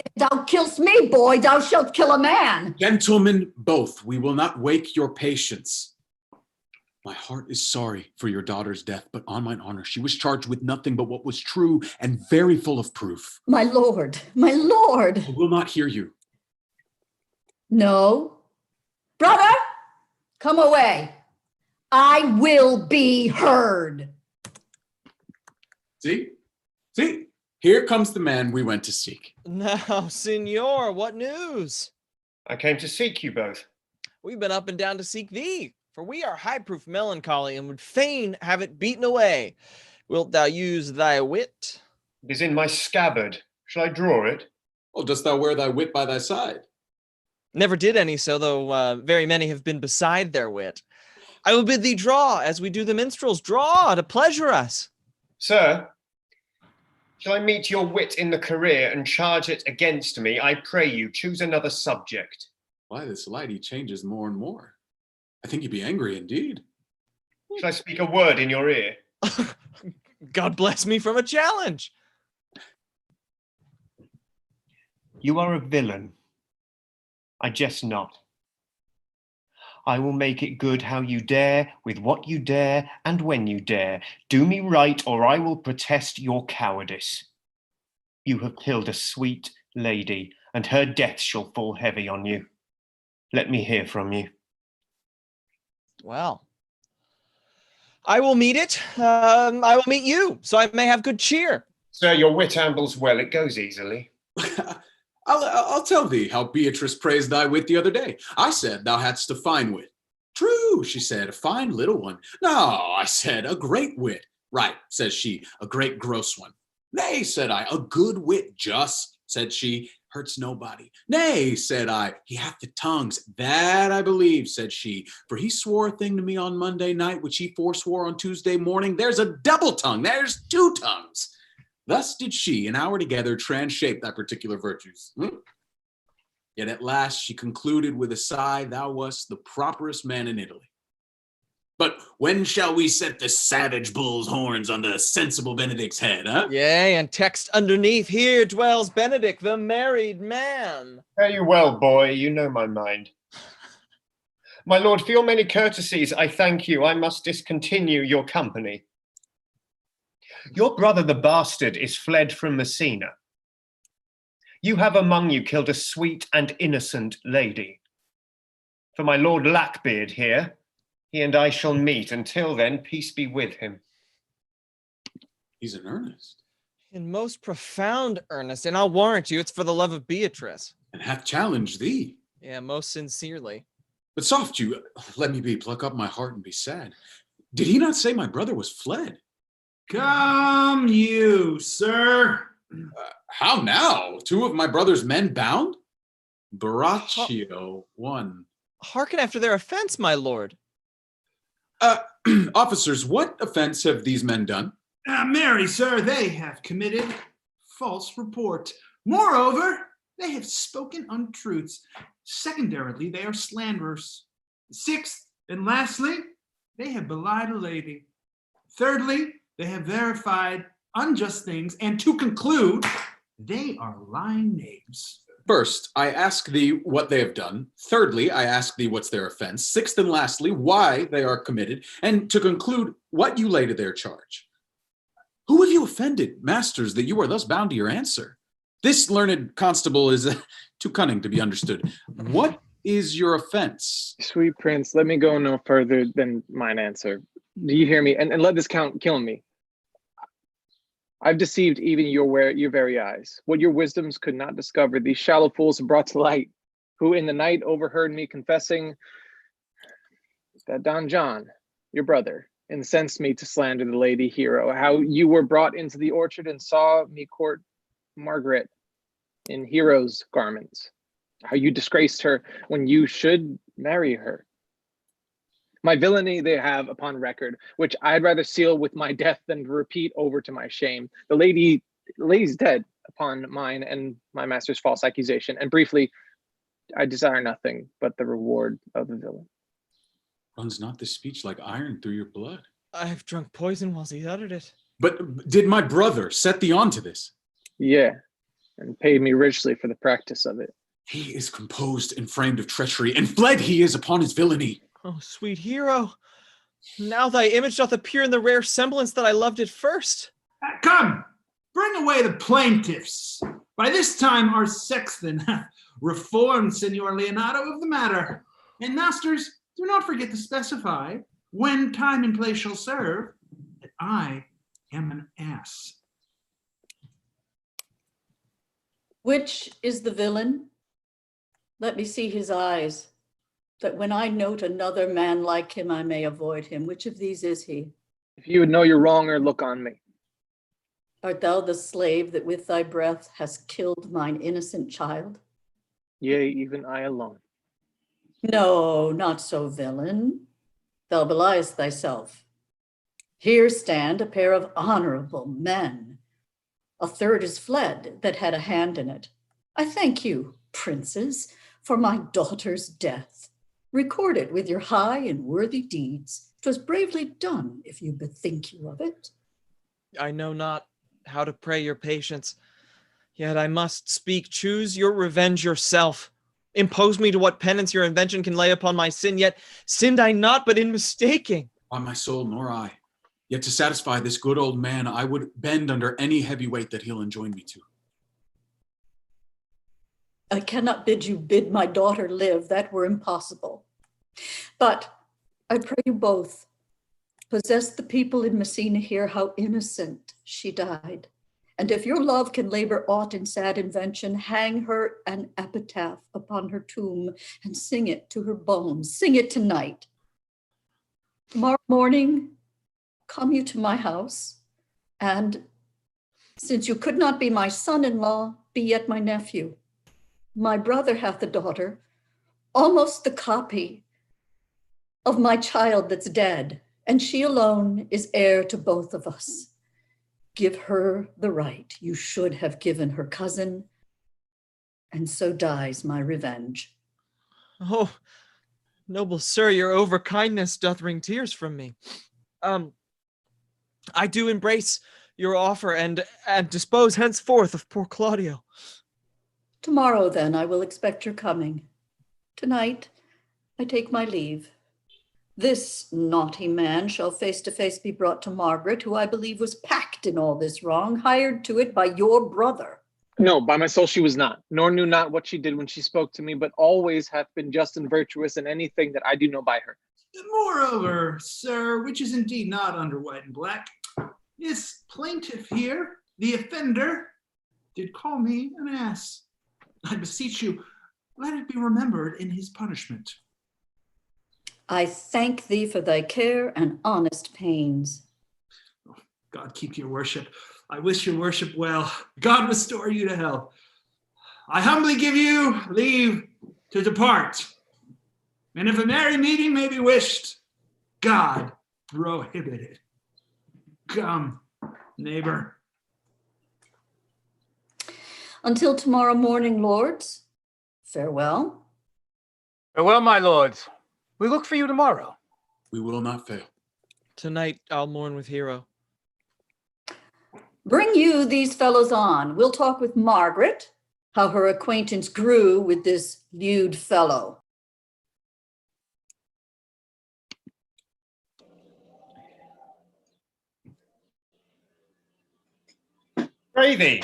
If thou killst me, boy, thou shalt kill a man. Gentlemen, both, we will not wake your patience. My heart is sorry for your daughter's death, but on mine honor, she was charged with nothing but what was true and very full of proof. My lord, my lord. I will not hear you. No. Brother, come away. I will be heard. See? Here comes the man we went to seek. Now, senor, what news? I came to seek you both. We've been up and down to seek thee, for we are high-proof melancholy and would fain have it beaten away. Wilt thou use thy wit? It is in my scabbard. Shall I draw it? Well, dost thou wear thy wit by thy side? Never did any so, though very many have been beside their wit. I will bid thee draw, as we do the minstrels. Draw to pleasure us. Sir, shall I meet your wit in the career and charge it against me? I pray you, choose another subject. Why, this lady changes more and more. I think you'd be angry indeed. Shall I speak a word in your ear? God bless me from a challenge. You are a villain. I jest not. I will make it good how you dare, with what you dare, and when you dare. Do me right, or I will protest your cowardice. You have killed a sweet lady, and her death shall fall heavy on you. Let me hear from you. Well, I will meet it. I will meet you, so I may have good cheer. Sir, your wit ambles well. It goes easily. I'll tell thee how Beatrice praised thy wit the other day. I said thou hadst a fine wit. True, she said, a fine little one. No, I said, a great wit. Right, says she, a great gross one. Nay, said I, a good wit just, said she, hurts nobody. Nay, said I, he hath the tongues. That I believe, said she, for he swore a thing to me on Monday night, which he forswore on Tuesday morning. There's a double tongue, there's two tongues. Thus did she, an hour together, transshape thy particular virtues. Yet at last she concluded with a sigh, thou wast the properest man in Italy. But when shall we set the savage bull's horns on the sensible Benedick's head, huh? Yea, and text underneath, here dwells Benedick, the married man. Fare you well, boy, you know my mind. My lord, for your many courtesies, I thank you. I must discontinue your company. Your brother, the bastard, is fled from Messina. You have among you killed a sweet and innocent lady. For my lord Lackbeard here, he and I shall meet. Until then, peace be with him. He's in earnest. In most profound earnest, and I'll warrant you, it's for the love of Beatrice. And hath challenged thee. Yeah, most sincerely. But soft you, let me be, pluck up my heart and be sad. Did he not say my brother was fled? Come you, sir. How now? 2 of my brother's men bound? Borachio, 1. Hearken after their offense, my lord. Officers, what offense have these men done? Marry, sir, they have committed false report. Moreover, they have spoken untruths. Secondarily, they are slanderers. 6th, and lastly, they have belied a lady. Thirdly, they have verified unjust things. And to conclude, they are lying knaves. First, I ask thee what they have done. Thirdly, I ask thee what's their offense. 6th and lastly, why they are committed. And to conclude, what you lay to their charge. Who have you offended, masters, that you are thus bound to your answer? This learned constable is too cunning to be understood. What is your offense? Sweet prince, let me go no further than mine answer. Do you hear me? And let this count kill me. I've deceived even your very eyes. What your wisdoms could not discover, these shallow fools have brought to light, who in the night overheard me confessing that Don John, your brother, incensed me to slander the lady hero, how you were brought into the orchard and saw me court Margaret in hero's garments, how you disgraced her when you should marry her. My villainy they have upon record, which I'd rather seal with my death than repeat over to my shame. The lady's dead upon mine and my master's false accusation. And briefly, I desire nothing but the reward of the villain. Runs not this speech like iron through your blood? I have drunk poison whilst he uttered it. But did my brother set thee on to this? Yeah, and paid me richly for the practice of it. He is composed and framed of treachery, and fled he is upon his villainy. Oh, sweet hero, now thy image doth appear in the rare semblance that I loved at first. Come, bring away the plaintiffs. By this time our sexton hath reformed Signor Leonato of the matter. And masters, do not forget to specify, when time and place shall serve, that I am an ass. Which is the villain? Let me see his eyes, that when I note another man like him, I may avoid him. Which of these is he? If you would know your wronger, look on me. Art thou the slave that with thy breath hast killed mine innocent child? Yea, even I alone. No, not so, villain. Thou beliest thyself. Here stand a pair of honorable men. A third is fled that had a hand in it. I thank you, princes, for my daughter's death. Record it with your high and worthy deeds. 'Twas bravely done, if you bethink you of it. I know not how to pray your patience, yet I must speak. Choose your revenge yourself. Impose me to what penance your invention can lay upon my sin, yet sinned I not but in mistaking. On my soul, nor I. Yet to satisfy this good old man, I would bend under any heavy weight that he'll enjoin me to. I cannot bid you bid my daughter live. That were impossible. But I pray you both, possess the people in Messina here how innocent she died. And if your love can labor aught in sad invention, hang her an epitaph upon her tomb and sing it to her bones. Sing it tonight. Tomorrow morning, come you to my house, and since you could not be my son-in-law, be yet my nephew. My brother hath a daughter, almost the copy of my child that's dead, and she alone is heir to both of us. Give her the right you should have given her cousin, and so dies my revenge. Oh, noble sir, your overkindness doth wring tears from me. I do embrace your offer and dispose henceforth of poor Claudio. Tomorrow, then, I will expect your coming. Tonight, I take my leave. This naughty man shall face to face be brought to Margaret, who I believe was packed in all this wrong, hired to it by your brother. No, by my soul she was not, nor knew not what she did when she spoke to me, but always hath been just and virtuous in anything that I do know by her. Moreover, sir, which is indeed not under white and black, this plaintiff here, the offender, did call me an ass. I beseech you, let it be remembered in his punishment. I thank thee for thy care and honest pains. God keep your worship. I wish your worship well. God restore you to health. I humbly give you leave to depart. And if a merry meeting may be wished, God prohibit it. Come, neighbor. Until tomorrow morning, lords. Farewell. Farewell, my lords. We look for you tomorrow. We will not fail. Tonight I'll mourn with Hero. Bring you these fellows on. We'll talk with Margaret, how her acquaintance grew with this lewd fellow. Pray thee,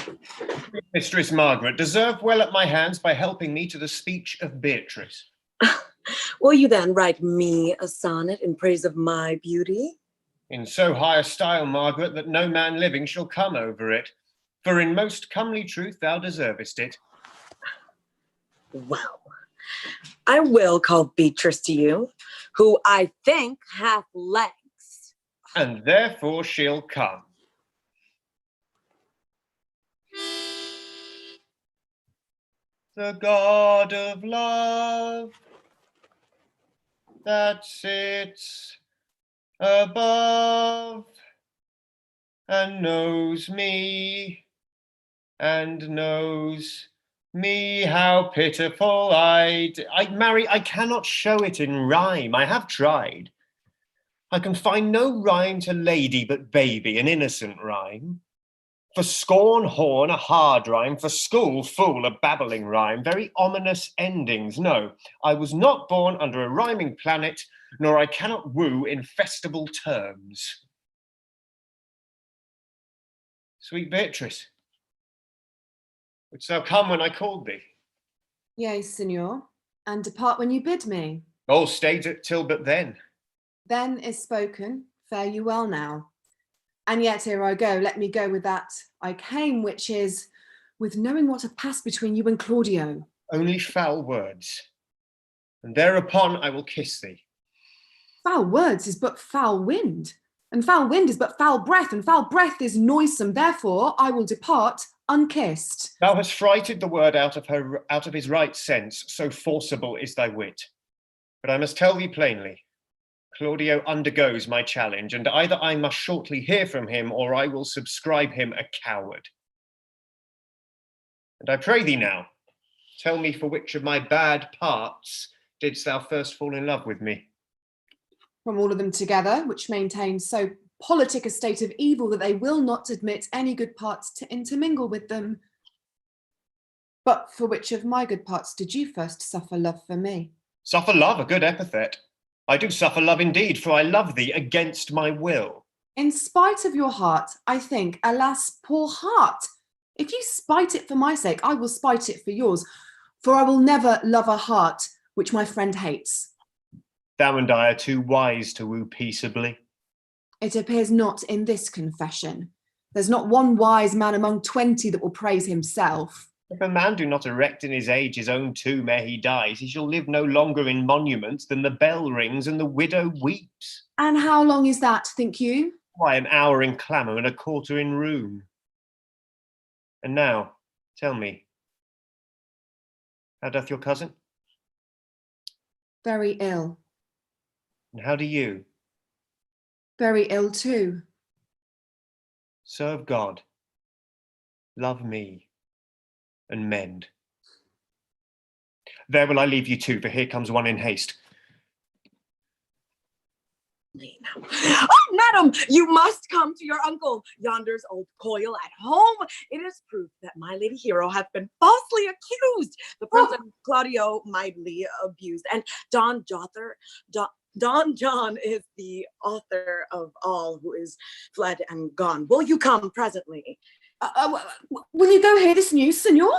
Mistress Margaret, deserve well at my hands by helping me to the speech of Beatrice. Will you then write me a sonnet in praise of my beauty? In so high a style, Margaret, that no man living shall come over it. For in most comely truth thou deservest it. Well, I will call Beatrice to you, who I think hath legs. And therefore she'll come. The God of love that sits above and knows me how pitiful I marry, I cannot show it in rhyme. I have tried. I can find no rhyme to lady but baby, an innocent rhyme. For scorn, horn, a hard rhyme. For school, fool, a babbling rhyme. Very ominous endings. No, I was not born under a rhyming planet, nor I cannot woo in festival terms. Sweet Beatrice, wouldst thou come when I called thee? Yea, Signor, and depart when you bid me. Oh, stay till but then. Then is spoken, fare you well now. And yet here I go, let me go with that I came, which is with knowing what hath passed between you and Claudio. Only foul words, and thereupon I will kiss thee. Foul words is but foul wind, and foul wind is but foul breath, and foul breath is noisome. Therefore I will depart unkissed. Thou hast frighted the word out of his right sense, so forcible is thy wit. But I must tell thee plainly, Claudio undergoes my challenge, and either I must shortly hear from him, or I will subscribe him a coward. And I pray thee now, tell me for which of my bad parts didst thou first fall in love with me? From all of them together, which maintain so politic a state of evil that they will not admit any good parts to intermingle with them. But for which of my good parts did you first suffer love for me? Suffer love, a good epithet. I do suffer love indeed, for I love thee against my will. In spite of your heart, I think, alas, poor heart, if you spite it for my sake, I will spite it for yours, for I will never love a heart which my friend hates. Thou and I are too wise to woo peaceably. It appears not in this confession. There's not one wise man among 20 that will praise himself. If a man do not erect in his age his own tomb ere he dies, he shall live no longer in monuments than the bell rings and the widow weeps. And how long is that, think you? Why, an hour in clamour and a quarter in room. And now, tell me, how doth your cousin? Very ill. And how do you? Very ill too. Serve God, love me, and mend. There will I leave you too, for here comes one in haste. Oh, madam, you must come to your uncle. Yonder's old coil at home. It is proof that my lady hero hath been falsely accused. The prince and Claudio mightily abused, and Don John is the author of all who is fled and gone. Will you come presently? Will you go hear this news, Signor?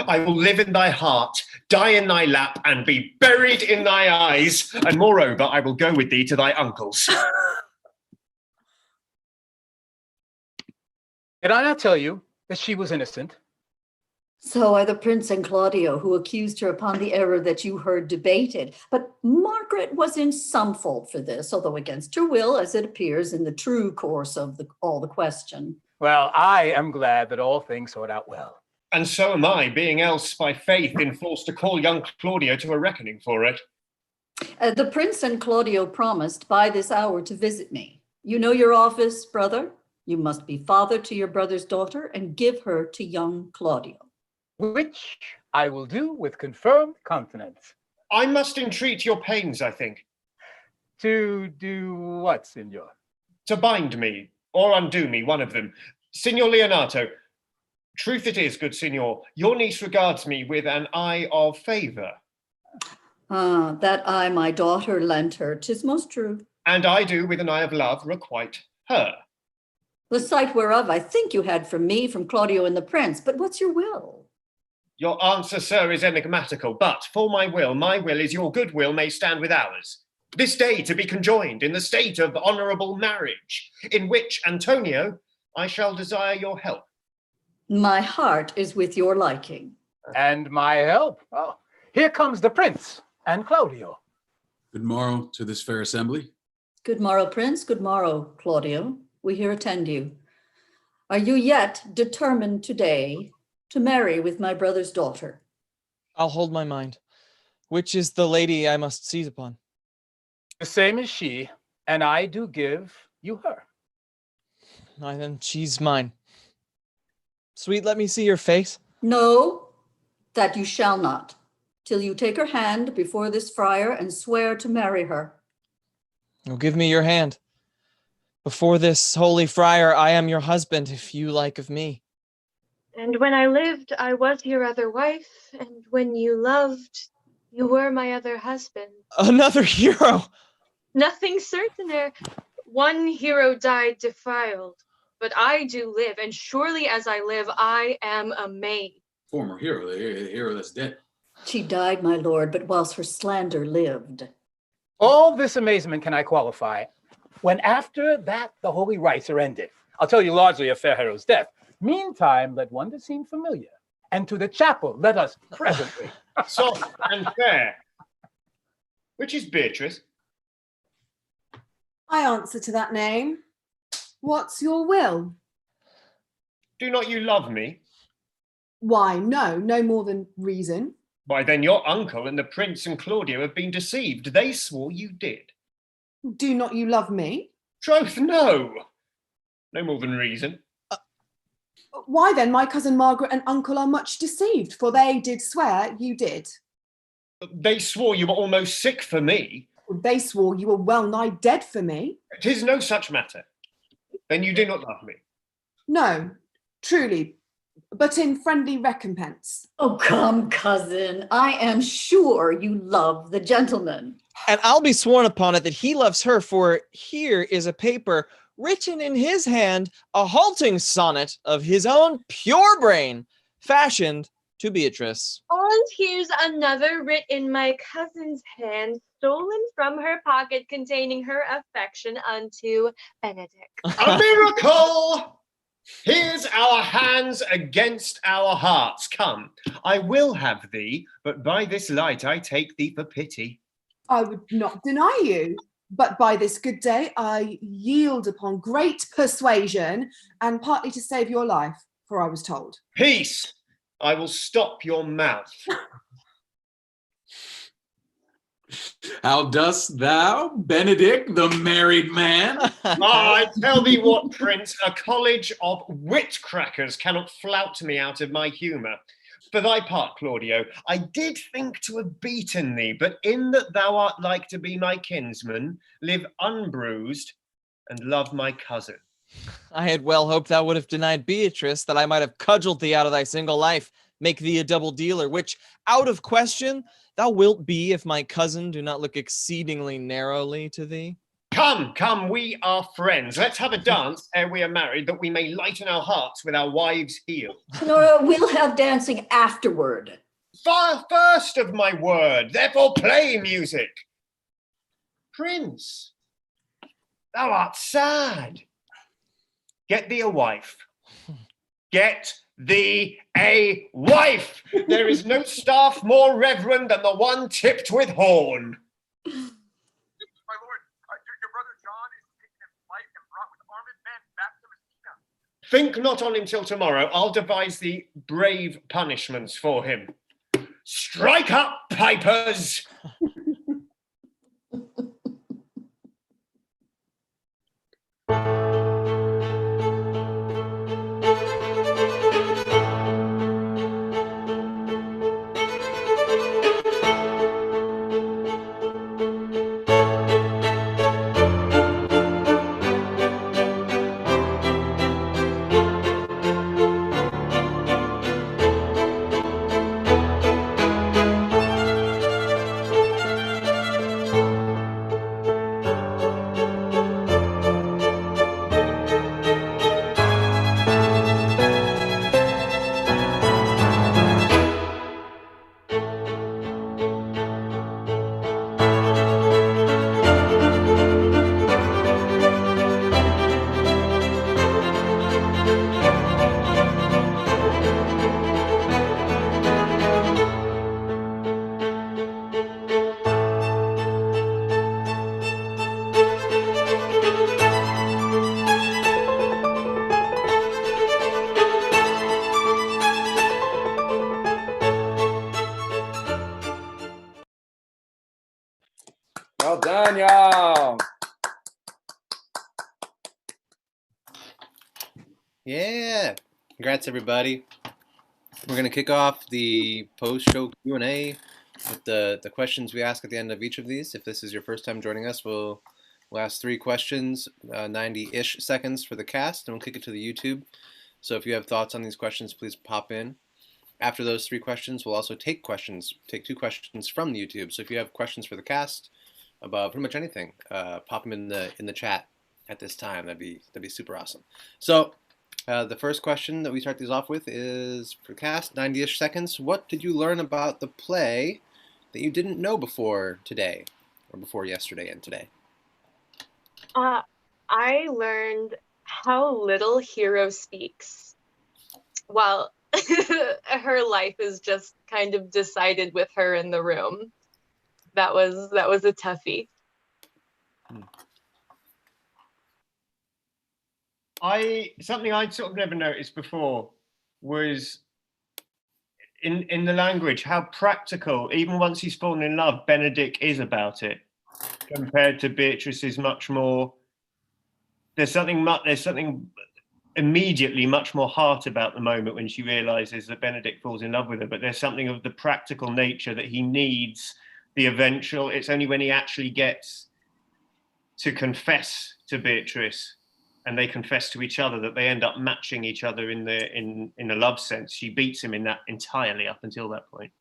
I will live in thy heart, die in thy lap, and be buried in thy eyes. And moreover, I will go with thee to thy uncle's. Did I not tell you that she was innocent? So are the prince and Claudio, who accused her upon the error that you heard debated. But Margaret was in some fault for this, although against her will, as it appears in the true course of all the question. Well, I am glad that all things sort out well. And so am I, being else by faith enforced to call young Claudio to a reckoning for it. The prince and Claudio promised by this hour to visit me. You know your office, brother. You must be father to your brother's daughter and give her to young Claudio. Which I will do with confirmed confidence. I must entreat your pains, I think. To do what, Signor? To bind me, or undo me, one of them. Signor Leonato, truth it is, good Signor, your niece regards me with an eye of favour. That eye my daughter lent her, 'tis most true. And I do with an eye of love requite her. The sight whereof I think you had from me, from Claudio and the prince, but what's your will? Your answer, sir, is enigmatical, but for my will is your good will may stand with ours. This day to be conjoined in the state of honourable marriage, in which, Antonio, I shall desire your help. My heart is with your liking. And my help? Oh, here comes the prince and Claudio. Good morrow to this fair assembly. Good morrow, prince. Good morrow, Claudio. We here attend you. Are you yet determined today to marry with my brother's daughter? I'll hold my mind. Which is the lady I must seize upon? The same as she, and I do give you her. Why then, she's mine. Sweet, let me see your face. No, that you shall not, till you take her hand before this friar and swear to marry her. Oh, give me your hand. Before this holy friar, I am your husband, if you like of me. And when I lived, I was your other wife, and when you loved, you were my other husband. Another hero! Nothing certainer. One hero died defiled, but I do live, and surely as I live, I am a maid. Former hero, the hero that's dead. She died, my lord, but whilst her slander lived. All this amazement can I qualify when after that the holy rites are ended. I'll tell you largely of fair hero's death. Meantime, let wonder seem familiar, and to the chapel let us presently. Soft and fair. Which is Beatrice? I answer to that name. What's your will? Do not you love me? Why, no more than reason. Why, then your uncle and the prince and Claudio have been deceived. They swore you did. Do not you love me? Troth, no. No more than reason. Why then my cousin Margaret and uncle are much deceived, for they did swear you did. They swore you were almost sick for me. They swore you were well nigh dead for me. 'Tis no such matter. Then you do not love me. No, truly, but in friendly recompense. Oh, come, cousin. I am sure you love the gentleman. And I'll be sworn upon it that he loves her, for here is a paper written in his hand, a halting sonnet of his own pure brain, fashioned to Beatrice. And here's another writ in my cousin's hand, stolen from her pocket, containing her affection unto Benedick. A miracle! Here's our hands against our hearts. Come, I will have thee, but by this light I take thee for pity. I would not deny you, but by this good day I yield upon great persuasion, and partly to save your life, for I was told. Peace! I will stop your mouth. How dost thou, Benedick, the married man? I tell thee what, Prince, a college of wit crackers cannot flout me out of my humour. For thy part, Claudio, I did think to have beaten thee, but in that thou art like to be my kinsman, live unbruised, and love my cousin. I had well hoped thou would have denied Beatrice, that I might have cudgelled thee out of thy single life, make thee a double dealer, which, out of question, thou wilt be if my cousin do not look exceedingly narrowly to thee. Come, come, we are friends. Let's have a dance ere we are married, that we may lighten our hearts with our wives' heels. Nora, we'll have dancing afterward. Fire first of my word, therefore play music. Prince, thou art sad. Get thee a wife. Get thee a wife. There is no staff more reverend than the one tipped with horn. My lord, your brother John is taken in flight and brought with armed men back to Messina. Think not on him till tomorrow. I'll devise the brave punishments for him. Strike up, pipers! Well done, y'all. Yeah. Congrats, everybody. We're going to kick off the post-show Q&A with the questions we ask at the end of each of these. If this is your first time joining us, we'll ask 3 questions, 90-ish seconds for the cast, and we'll kick it to the YouTube. So if you have thoughts on these questions, please pop in. After those 3 questions, we'll also take 2 questions from the YouTube. So if you have questions for the cast about pretty much anything, pop them in the chat at this time. That'd be super awesome. So the first question that we start these off with is for the cast, 90-ish seconds. What did you learn about the play that you didn't know before today, or before yesterday and today? I learned how little Hero speaks. Well, her life is just kind of decided with her in the room. That was a toughie. Something I'd sort of never noticed before was in the language how practical, even once he's fallen in love, Benedick is about it, compared to Beatrice's much more. There's something immediately much more heart about the moment when she realizes that Benedick falls in love with her, but there's something of the practical nature that he needs the eventual. It's only when he actually gets to confess to Beatrice and they confess to each other that they end up matching each other in a love sense. She beats him in that entirely up until that point.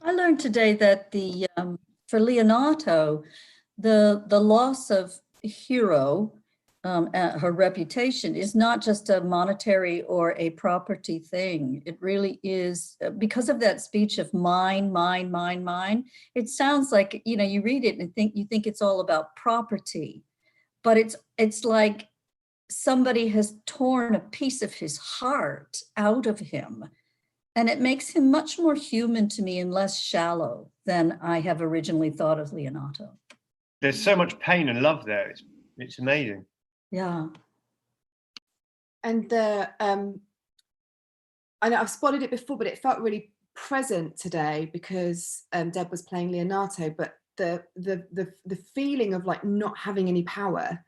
I learned today that for Leonato, the loss of Hero, her reputation, is not just a monetary or a property thing. It really is, because of that speech of mine, mine, mine, mine. It sounds like, you read it and you think it's all about property, but it's like somebody has torn a piece of his heart out of him. And it makes him much more human to me and less shallow than I have originally thought of Leonato. There's so much pain and love there. It's amazing. Yeah. And I know I've spotted it before, but it felt really present today because Deb was playing Leonato, but the feeling of like not having any power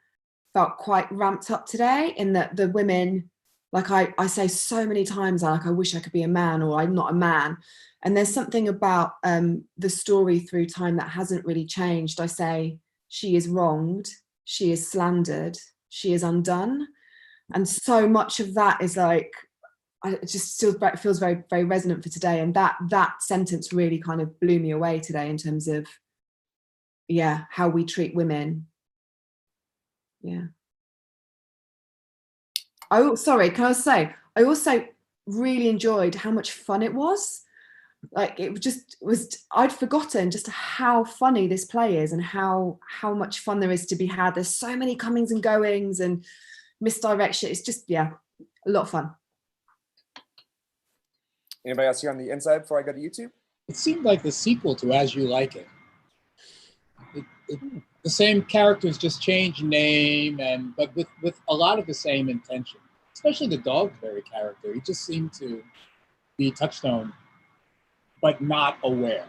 felt quite ramped up today, in that the women, like I say so many times, I wish I could be a man, or I'm not a man. And there's something about the story through time that hasn't really changed. I say she is wronged, she is slandered, she is undone. And so much of that is like, it just still feels very, very resonant for today. And that sentence really kind of blew me away today in terms of, yeah, how we treat women. Yeah. Sorry, can I say, I also really enjoyed how much fun it was. Like it just was, I'd forgotten just how funny this play is and how much fun there is to be had. There's so many comings and goings, and misdirection. It's just, yeah, a lot of fun. Anybody else here on the inside before I go to YouTube? It seemed like the sequel to As You Like It. The same characters just changed name, but with a lot of the same intention. Especially the Dogberry character. He just seemed to be Touchstone, but not aware.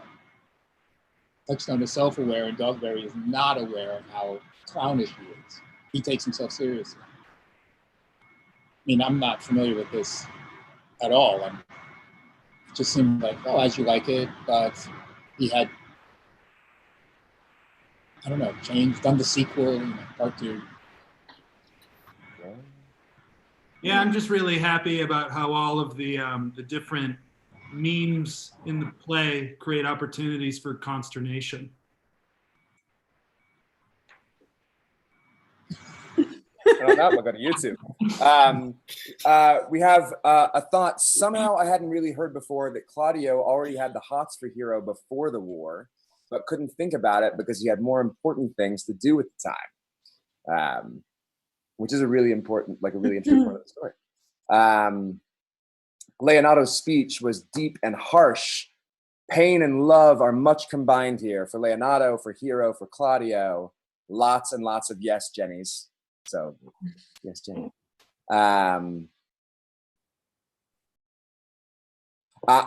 Touchstone is self-aware, and Dogberry is not aware of how clownish he is. He takes himself seriously. I mean, I'm not familiar with this at all. It just seemed like, oh, As You Like It, but he had, I don't know, done the sequel, part 2. Yeah, I'm just really happy about how all of the different memes in the play create opportunities for consternation. On that, we'll go to YouTube. We have a thought somehow I hadn't really heard before, that Claudio already had the hots for Hero before the war, but couldn't think about it because he had more important things to do at the time, which is a really important part of the story. Leonato's speech was deep and harsh. Pain and love are much combined here for Leonato, for Hero, for Claudio. Lots and lots of yes, Jennies. So, yes, Jenny. I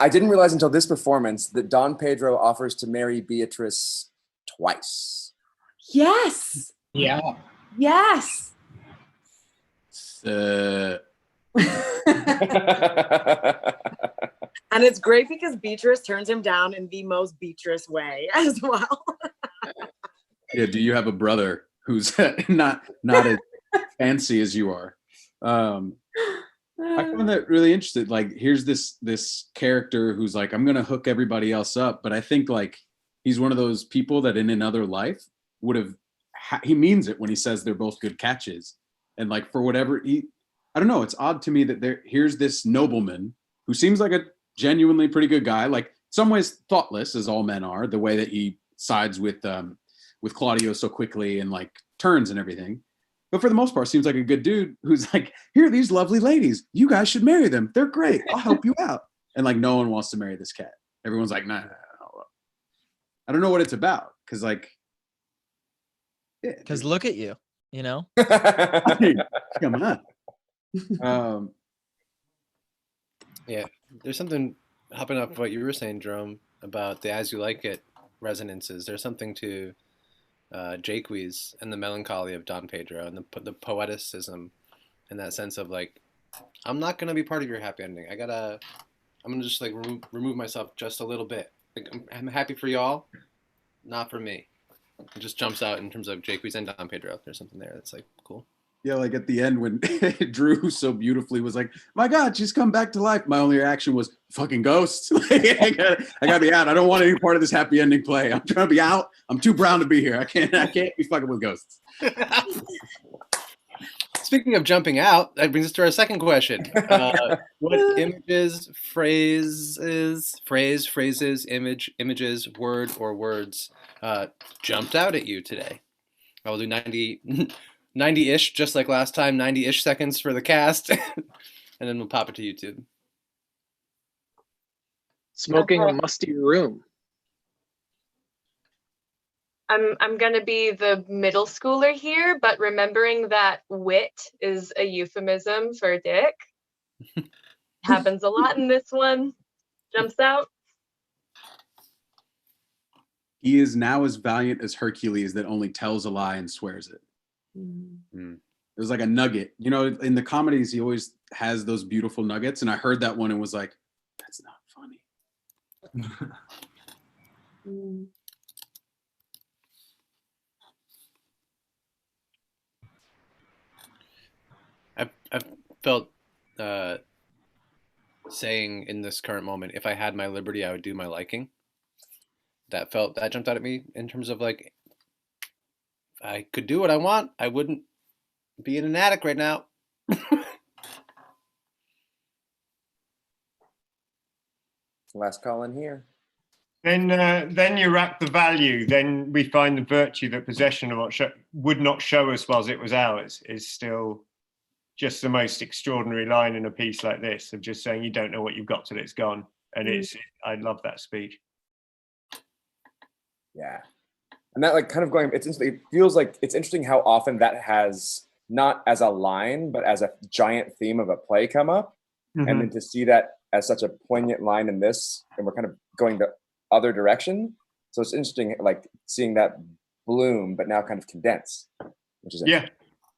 didn't realize until this performance that Don Pedro offers to marry Beatrice twice. Yes. Yeah. Yes. And it's great because Beatrice turns him down in the most Beatrice way as well. Yeah, do you have a brother who's not as fancy as you are? I found that really interesting. Like, here's this character who's like, I'm gonna hook everybody else up, but I think like he's one of those people that in another life would have. He means it when he says they're both good catches, and like for whatever I don't know. It's odd to me that here's this nobleman who seems like a genuinely pretty good guy, like some ways thoughtless as all men are, the way that he sides with Claudio so quickly and like turns and everything. But for the most part, seems like a good dude who's like, here are these lovely ladies. You guys should marry them. They're great. I'll help you out. And like, no one wants to marry this cat. Everyone's like, nah. I don't know what it's about. Cause like, yeah. Cause look at you, you know? Come on. Yeah, there's something hopping up what you were saying, Jerome, about the As You Like It resonances. There's something to Jacques and the melancholy of Don Pedro and the poeticism and that sense of like, I'm not gonna be part of your happy ending. I'm gonna just like remove myself just a little bit. Like, I'm happy for y'all, not for me. It just jumps out in terms of Jacques and Don Pedro. There's something there that's like cool. Yeah, like at the end when Drew so beautifully was like, my God, she's come back to life. My only reaction was, fucking ghosts. Like, I gotta be out. I don't want any part of this happy ending play. I'm trying to be out. I'm too brown to be here. I can't be fucking with ghosts. Speaking of jumping out, that brings us to our second question. What images, phrases, images, word, or words jumped out at you today? I will do 90-ish, just like last time, 90-ish seconds for the cast, and then we'll pop it to YouTube. Smoking a musty room. I'm gonna be the middle schooler here, but remembering that wit is a euphemism for dick. Happens a lot in this one. Jumps out. He is now as valiant as Hercules that only tells a lie and swears it. It was like a nugget. You know, in the comedies, he always has those beautiful nuggets, and I heard that one and was like, that's not funny. I've felt saying in this current moment, if I had my liberty, I would do my liking. That jumped out at me in terms of like, if I could do what I want, I wouldn't be in an attic right now. Last call in here. Then you rack the value. Then we find the virtue that possession of what would not show us whilst it was ours is still just the most extraordinary line in a piece like this, of just saying you don't know what you've got till it's gone. And I love that speech. Yeah. And that, like, kind of going, it feels like it's interesting how often that has, not as a line, but as a giant theme of a play come up. And then to see that as such a poignant line in this, and we're kind of going the other direction. So it's interesting, like, seeing that bloom, but now kind of condense, which is interesting.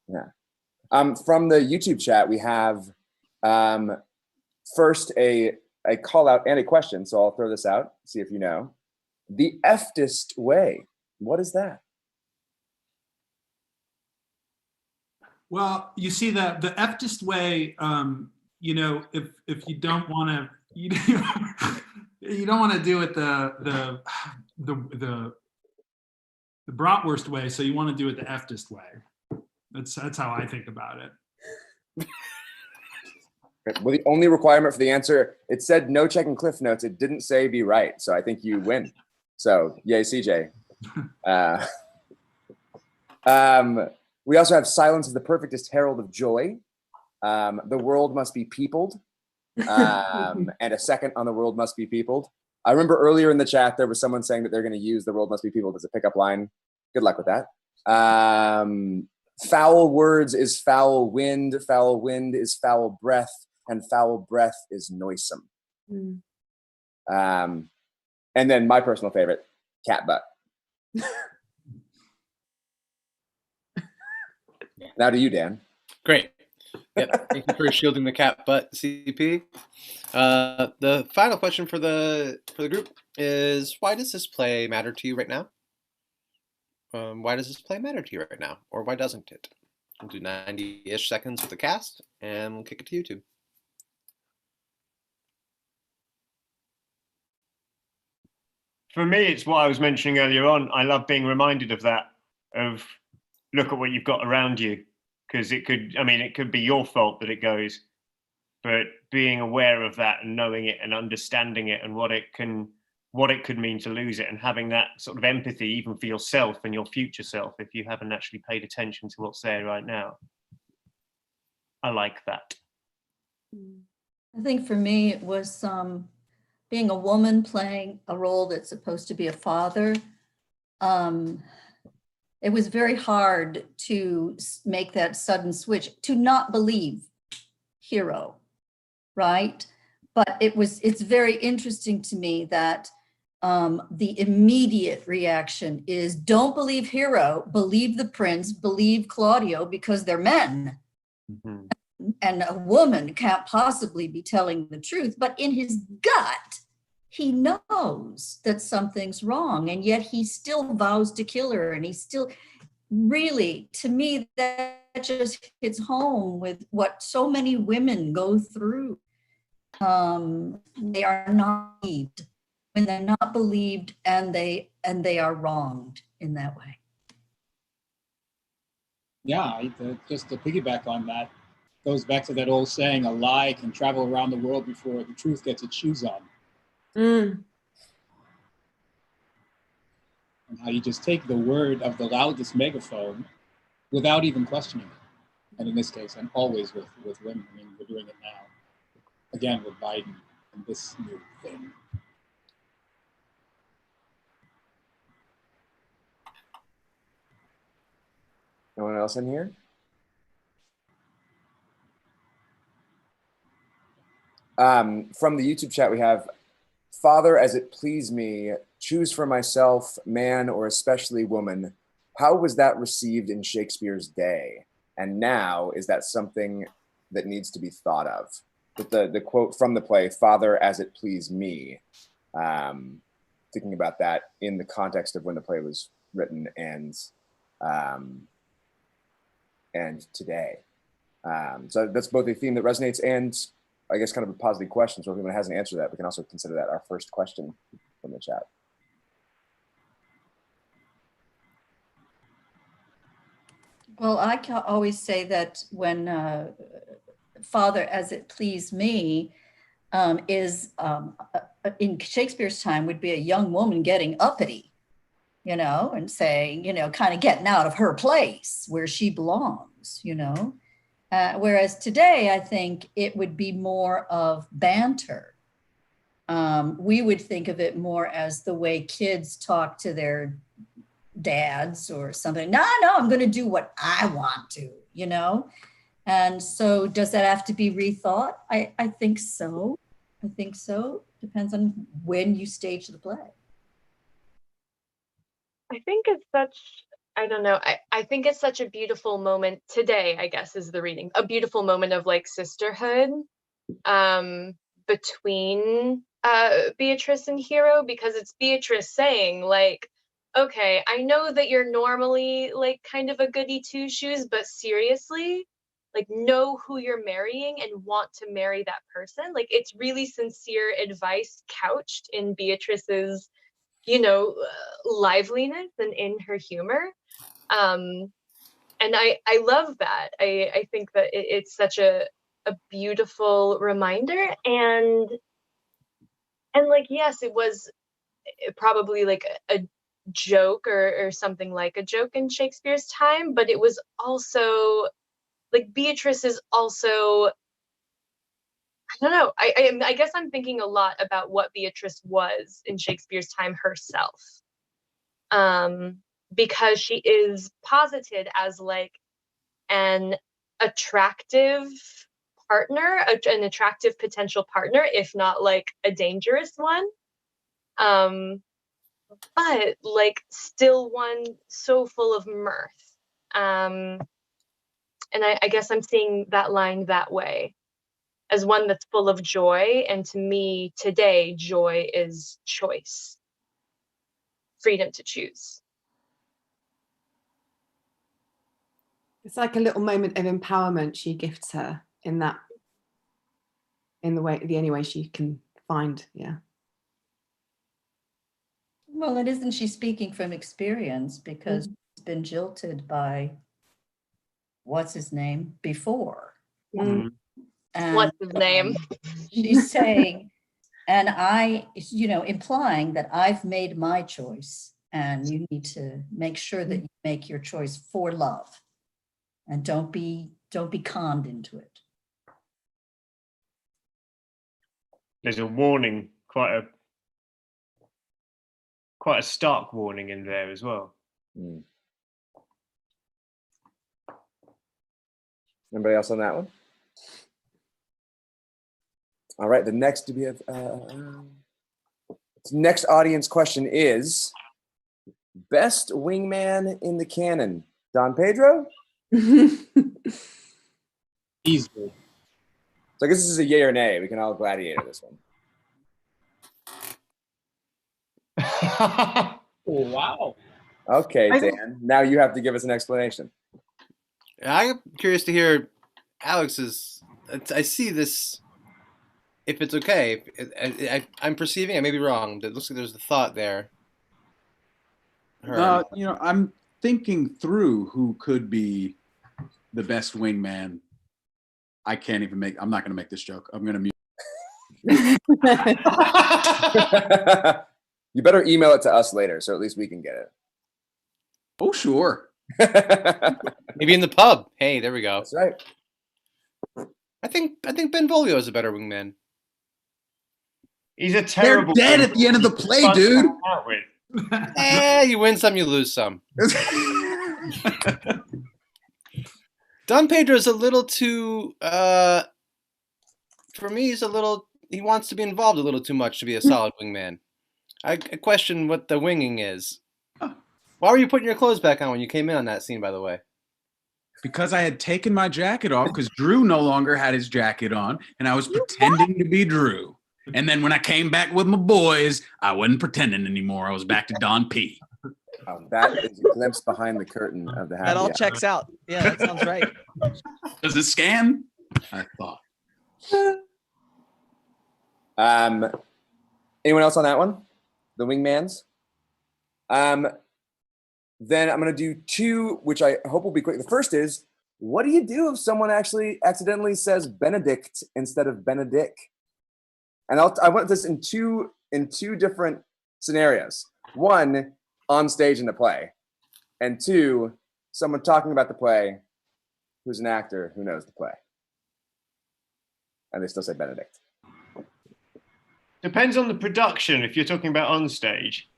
Yeah. From the YouTube chat, we have first a call out and a question. So I'll throw this out, see if you know. The eftest way. What is that? Well, you see that the eftest way, you know, if you don't want to, you don't want to do it the bratwurst way, so you want to do it the eftest way. That's how I think about it. Well, the only requirement for the answer, it said no checking cliff notes. It didn't say be right. So I think you win. So yay, CJ. We also have silence is the perfectest herald of joy. The world must be peopled. And a second on the world must be peopled. I remember earlier in the chat, there was someone saying that they're going to use the world must be peopled as a pickup line. Good luck with that. Foul words is foul wind is foul breath, and foul breath is noisome. And then my personal favorite, cat butt. Now to you, Dan. Great. Yep. Thank you for shielding the cat butt, CP. The final question for the group is, why does this play matter to you right now? Why does this play matter to you right now? Or why doesn't it? We'll do 90-ish seconds with the cast, and we'll kick it to YouTube. For me, it's what I was mentioning earlier on. I love being reminded of that, of look at what you've got around you. Because it could be your fault that it goes, but being aware of that and knowing it and understanding it and what it could mean to lose it, and having that sort of empathy even for yourself and your future self if you haven't actually paid attention to what's there right now. I like that. I think for me it was being a woman playing a role that's supposed to be a father. It was very hard to make that sudden switch, to not believe hero, right? But it's very interesting to me that the immediate reaction is don't believe hero, believe the prince, believe Claudio, because they're men. And a woman can't possibly be telling the truth, but in his gut, he knows that something's wrong, and yet he still vows to kill her. And he still, really, to me, that just hits home with what so many women go through. They are not believed, when they're not believed, and they are wronged in that way. Yeah, just to piggyback on that, goes back to that old saying, a lie can travel around the world before the truth gets its shoes on. And how you just take the word of the loudest megaphone without even questioning it. And in this case, and always with women. I mean, we're doing it now. Again, with Biden and this new thing. No one else in here? From the YouTube chat, we have, Father, as it please me, choose for myself, man or especially woman. How was that received in Shakespeare's day? And now, is that something that needs to be thought of? But the quote from the play, Father, as it please me, thinking about that in the context of when the play was written and today. So that's both a theme that resonates and I guess kind of a positive question. So if anyone has an answer to that, we can also consider that our first question from the chat. Well, I can always say that when Father, as it please me, in Shakespeare's time would be a young woman getting uppity, and saying, kind of getting out of her place where she belongs, Whereas today, I think it would be more of banter. We would think of it more as the way kids talk to their dads or something. No, I'm going to do what I want to, you know? And so does that have to be rethought? I think so. I think so. Depends on when you stage the play. I think it's such, I don't know, I think it's such a beautiful moment today, I guess, is the reading. A beautiful moment of like sisterhood between Beatrice and Hero, because it's Beatrice saying like, okay, I know that you're normally like kind of a goody two shoes, but seriously, like know who you're marrying and want to marry that person. Like it's really sincere advice couched in Beatrice's, you know, liveliness and in her humor. And I love that. I think that it's such a beautiful reminder, and like, yes, it was probably like a joke or something like a joke in Shakespeare's time, but it was also like Beatrice is also, I don't know, I guess I'm thinking a lot about what Beatrice was in Shakespeare's time herself, because she is posited as like an attractive partner, an attractive potential partner, if not like a dangerous one, but like still one so full of mirth. And I guess I'm seeing that line that way, as one that's full of joy. And to me today, joy is choice, freedom to choose. It's like a little moment of empowerment she gifts her in that, in the only way she can find. Yeah. Well, and isn't she speaking from experience, because she's been jilted by what's his name before? And What's his name? She's saying, and I, you know, implying that I've made my choice, and you need to make sure that you make your choice for love, and don't be conned into it. There's a warning, quite a stark warning in there as well. Anybody else on that one? All right, the next next audience question is best wingman in the canon. Don Pedro? Easily. So I guess this is a yay or nay. We can all gladiator this one. Oh, wow. Okay, Dan. Now you have to give us an explanation. I'm curious to hear Alex's. I see this. If it's okay, I'm perceiving. I may be wrong. But it looks like there's a thought there. You know, I'm thinking through who could be the best wingman. I can't even make. I'm not going to make this joke. I'm going to mute. You better email it to us later, so at least we can get it. Oh, sure. Maybe in the pub. Hey, there we go. That's right. I think Benvolio is a better wingman. He's a terrible. They're dead at the end of the play, dude. You win some, you lose some. Don Pedro is a little too. For me, he's a little. He wants to be involved a little too much to be a solid wingman. I question what the winging is. Why were you putting your clothes back on when you came in on that scene, by the way? Because I had taken my jacket off because Drew no longer had his jacket on, and I was pretending to be Drew. And then when I came back with my boys, I wasn't pretending anymore. I was back to Don P. That is a glimpse behind the curtain of the happy That all hour. checks out. Yeah, that sounds right. Does it scan? I thought. Anyone else on that one? The wingmans? Then I'm going to do two, which I hope will be quick. The first is, what do you do if someone actually accidentally says Benedict instead of Benedick? And I want this in two different scenarios. One, on stage in the play. And two, someone talking about the play who's an actor who knows the play? And they still say Benedict. Depends on the production. If you're talking about on stage,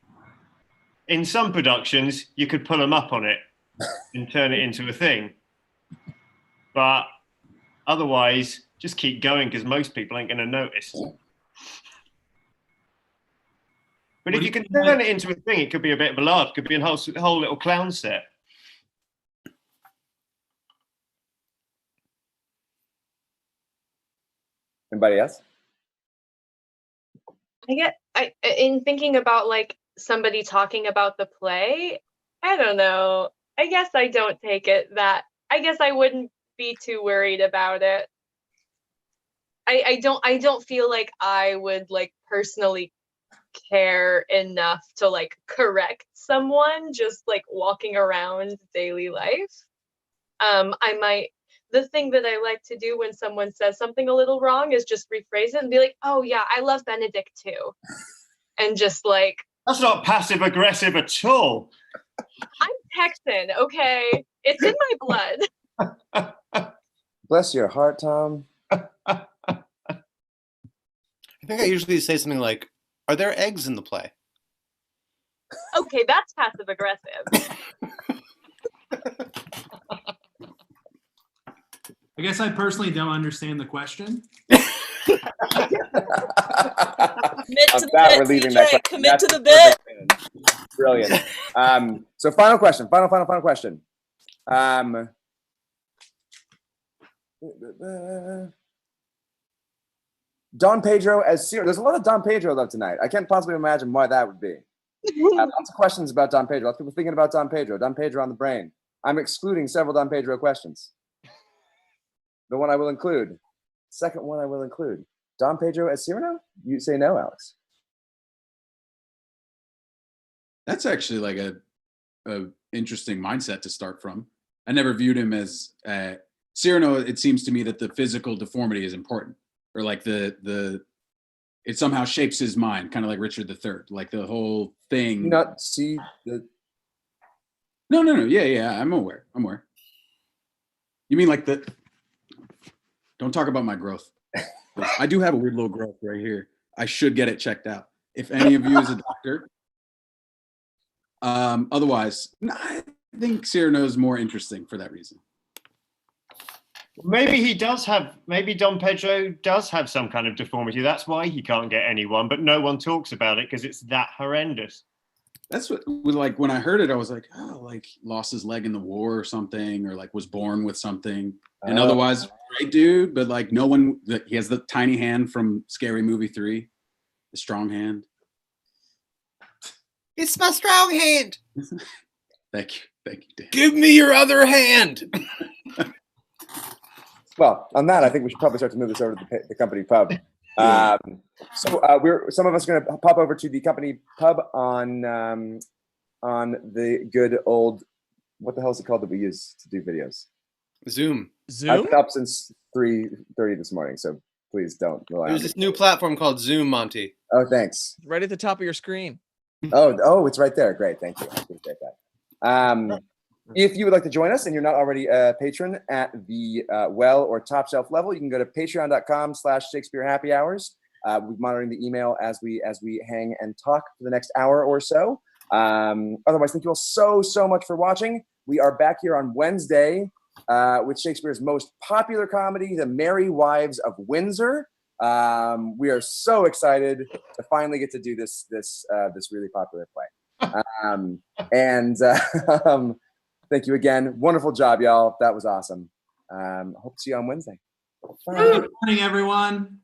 in some productions you could pull them up on it and turn it into a thing, but otherwise just keep going because most people ain't going to notice. But if you can turn it into a thing, it could be a bit of a laugh. It could be a whole little clown set. Anybody else? In thinking about like somebody talking about the play, I don't know. I guess I don't take it that. I guess I wouldn't be too worried about it. I don't feel like I would like personally care enough to like correct someone just like walking around daily life. The thing that I like to do when someone says something a little wrong is just rephrase it and be like, oh yeah, I love Benedick too. And just like, that's not passive aggressive at all. I'm Texan, okay? It's in my blood. Bless your heart, Tom. I think I usually say something like, are there eggs in the play? Okay, that's passive aggressive. I guess I personally don't understand the question. Commit to the bit, TJ. Commit to the bit. Brilliant. So final question. Final question. Don Pedro as Cyrano. There's a lot of Don Pedro love tonight. I can't possibly imagine why that would be. Lots of questions about Don Pedro. Lots of people thinking about Don Pedro. Don Pedro on the brain. I'm excluding several Don Pedro questions. The one I will include. Second one I will include. Don Pedro as Cyrano? You say no, Alex. That's actually like a interesting mindset to start from. I never viewed him as Cyrano. It seems to me that the physical deformity is important, or like it somehow shapes his mind, kind of like Richard III. Like the whole thing. You not see the. No. Yeah. I'm aware. You mean like the? Don't talk about my growth. I do have a weird little growth right here. I should get it checked out. If any of you is a doctor. Otherwise, I think Cyrano is more interesting for that reason. Maybe Don Pedro does have some kind of deformity. That's why he can't get anyone, but no one talks about it because it's that horrendous. That's what, like, when I heard it, I was like, oh, like lost his leg in the war or something, or like was born with something. And otherwise, great dude, but like no one, he has the tiny hand from Scary Movie 3, the strong hand. It's my strong hand. Thank you, Dan. Give me your other hand. Well, on that, I think we should probably start to move this over to the company pub. Some of us are going to pop over to the company pub on the good old, what the hell is it called that we use to do videos? Zoom. I've been up since 3:30 this morning, so please don't rely on There's this new platform called Zoom, Monty. Oh, thanks. Right at the top of your screen. Oh, it's right there. Great, thank you. I appreciate that. If you would like to join us and you're not already a patron at the well or top shelf level, you can go to patreon.com/Shakespeare Happy Hours. We're monitoring the email as we hang and talk for the next hour or so. Otherwise, thank you all so much for watching. We are back here on Wednesday with Shakespeare's most popular comedy, The Merry Wives of Windsor. We are so excited to finally get to do this really popular play. Thank you again. Wonderful job, y'all. That was awesome. Hope to see you on Wednesday. Bye. Good morning, everyone.